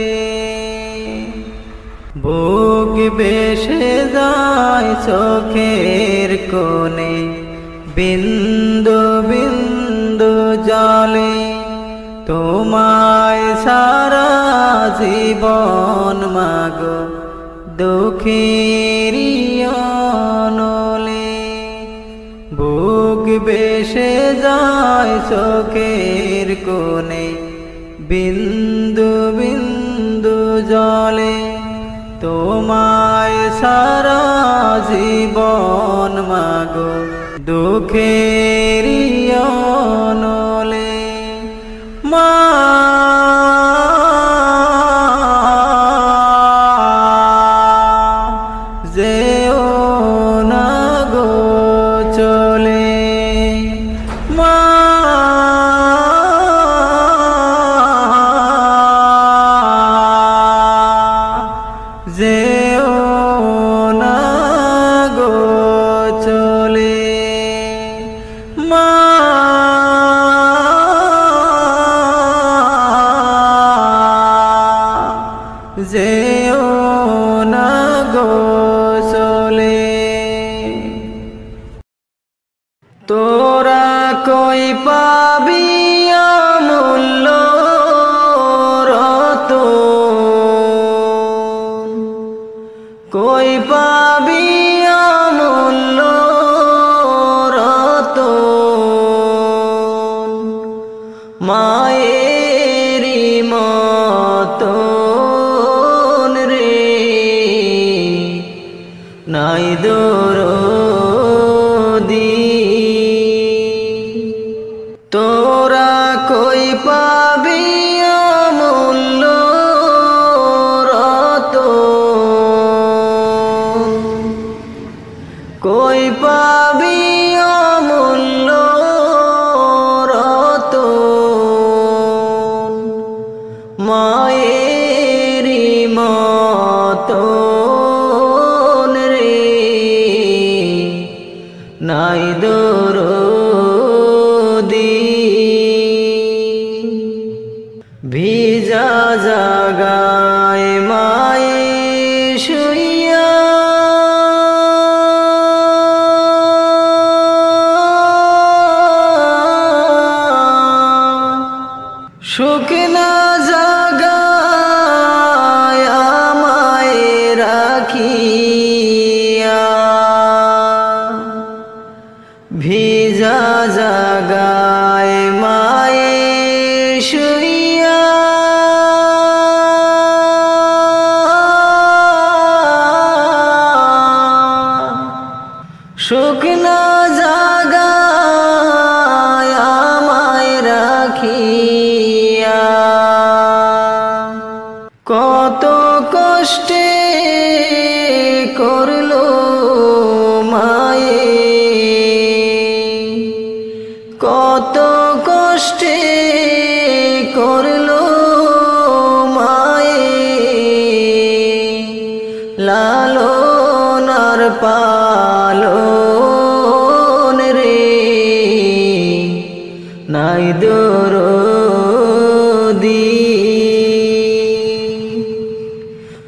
[SPEAKER 1] বুক বেশে যায় চোখের কোণে বিন্দু বিন্দু জলে তোমায় সারা জীবন মাগো দুঃখেরই অনলে বুক বেশে যায় চোখের কোণে বিন্দু বিন্দু জলে তোমায় সারা জীবন মাগো দুঃখেরই অনলে মা যেও না গো চলে মা যেও না গো চলে মা যেও না গো চলে তোরা কই পাবি অমূল্য রতন কই পাবি অমূল্য রতন মা মায়েরি মতন রে নাই দরদি ভিজা জাগায় মায়ে শুইয়া শুকনা জাগায় আমায় রাখিয়া ভিজা জাগায় মায়ে শুইয়া শুকনা জাগায় আমায় রাখিয়া কত কষ্টে করলো মায়ে কত কষ্টে করলো মায়ে লালন আর পালন রে নাই দরদি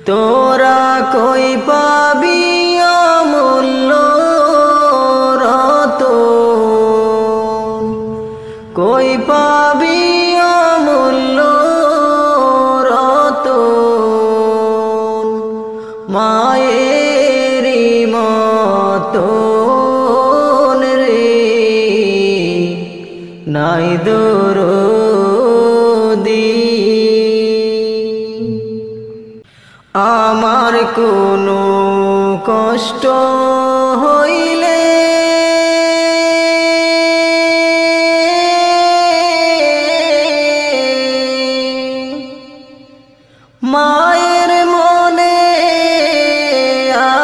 [SPEAKER 1] তোরা কই পাবি অমূল্য রতন কই পাবি অমূল্য রতন মায়েরি মতন রে নাই দরদি আমার কোনো কষ্ট হইলে মায়ের মনে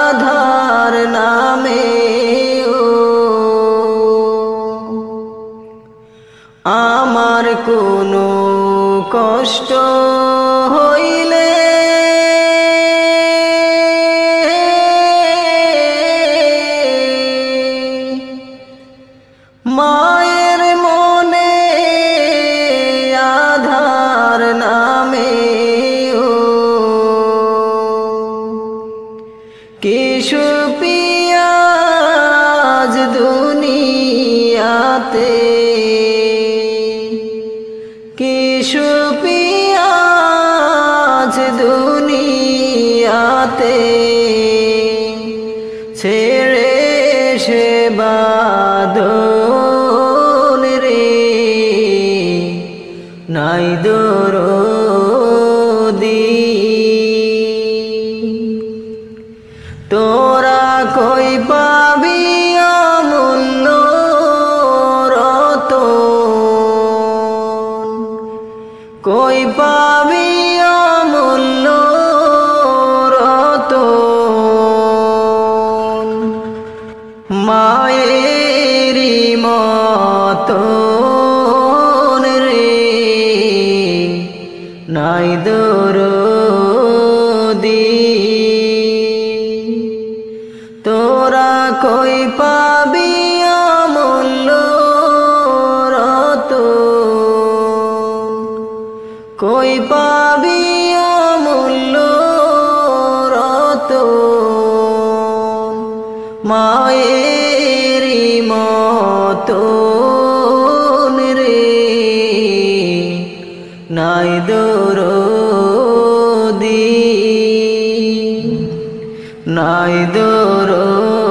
[SPEAKER 1] আধার নামে আমার কোনো কষ্ট হইলে মায়ের মনে আধার নামে কিছু পিয়াজ দুনিয়াতে কিছু পিয়াজ দুনিয়াতে ছেড়ে সে বাদন রে নাই দরদি তোরা কই পাবি অমূল্য রতন কই পাবি অমূল্য রতন মায়েরি মতন রে নাই দরদি তোরা কই পাবি অমূল্য রতন কই পাবি অমূল্য রতন মায়েরি মতন রে নাই দরদি নাই দরদি।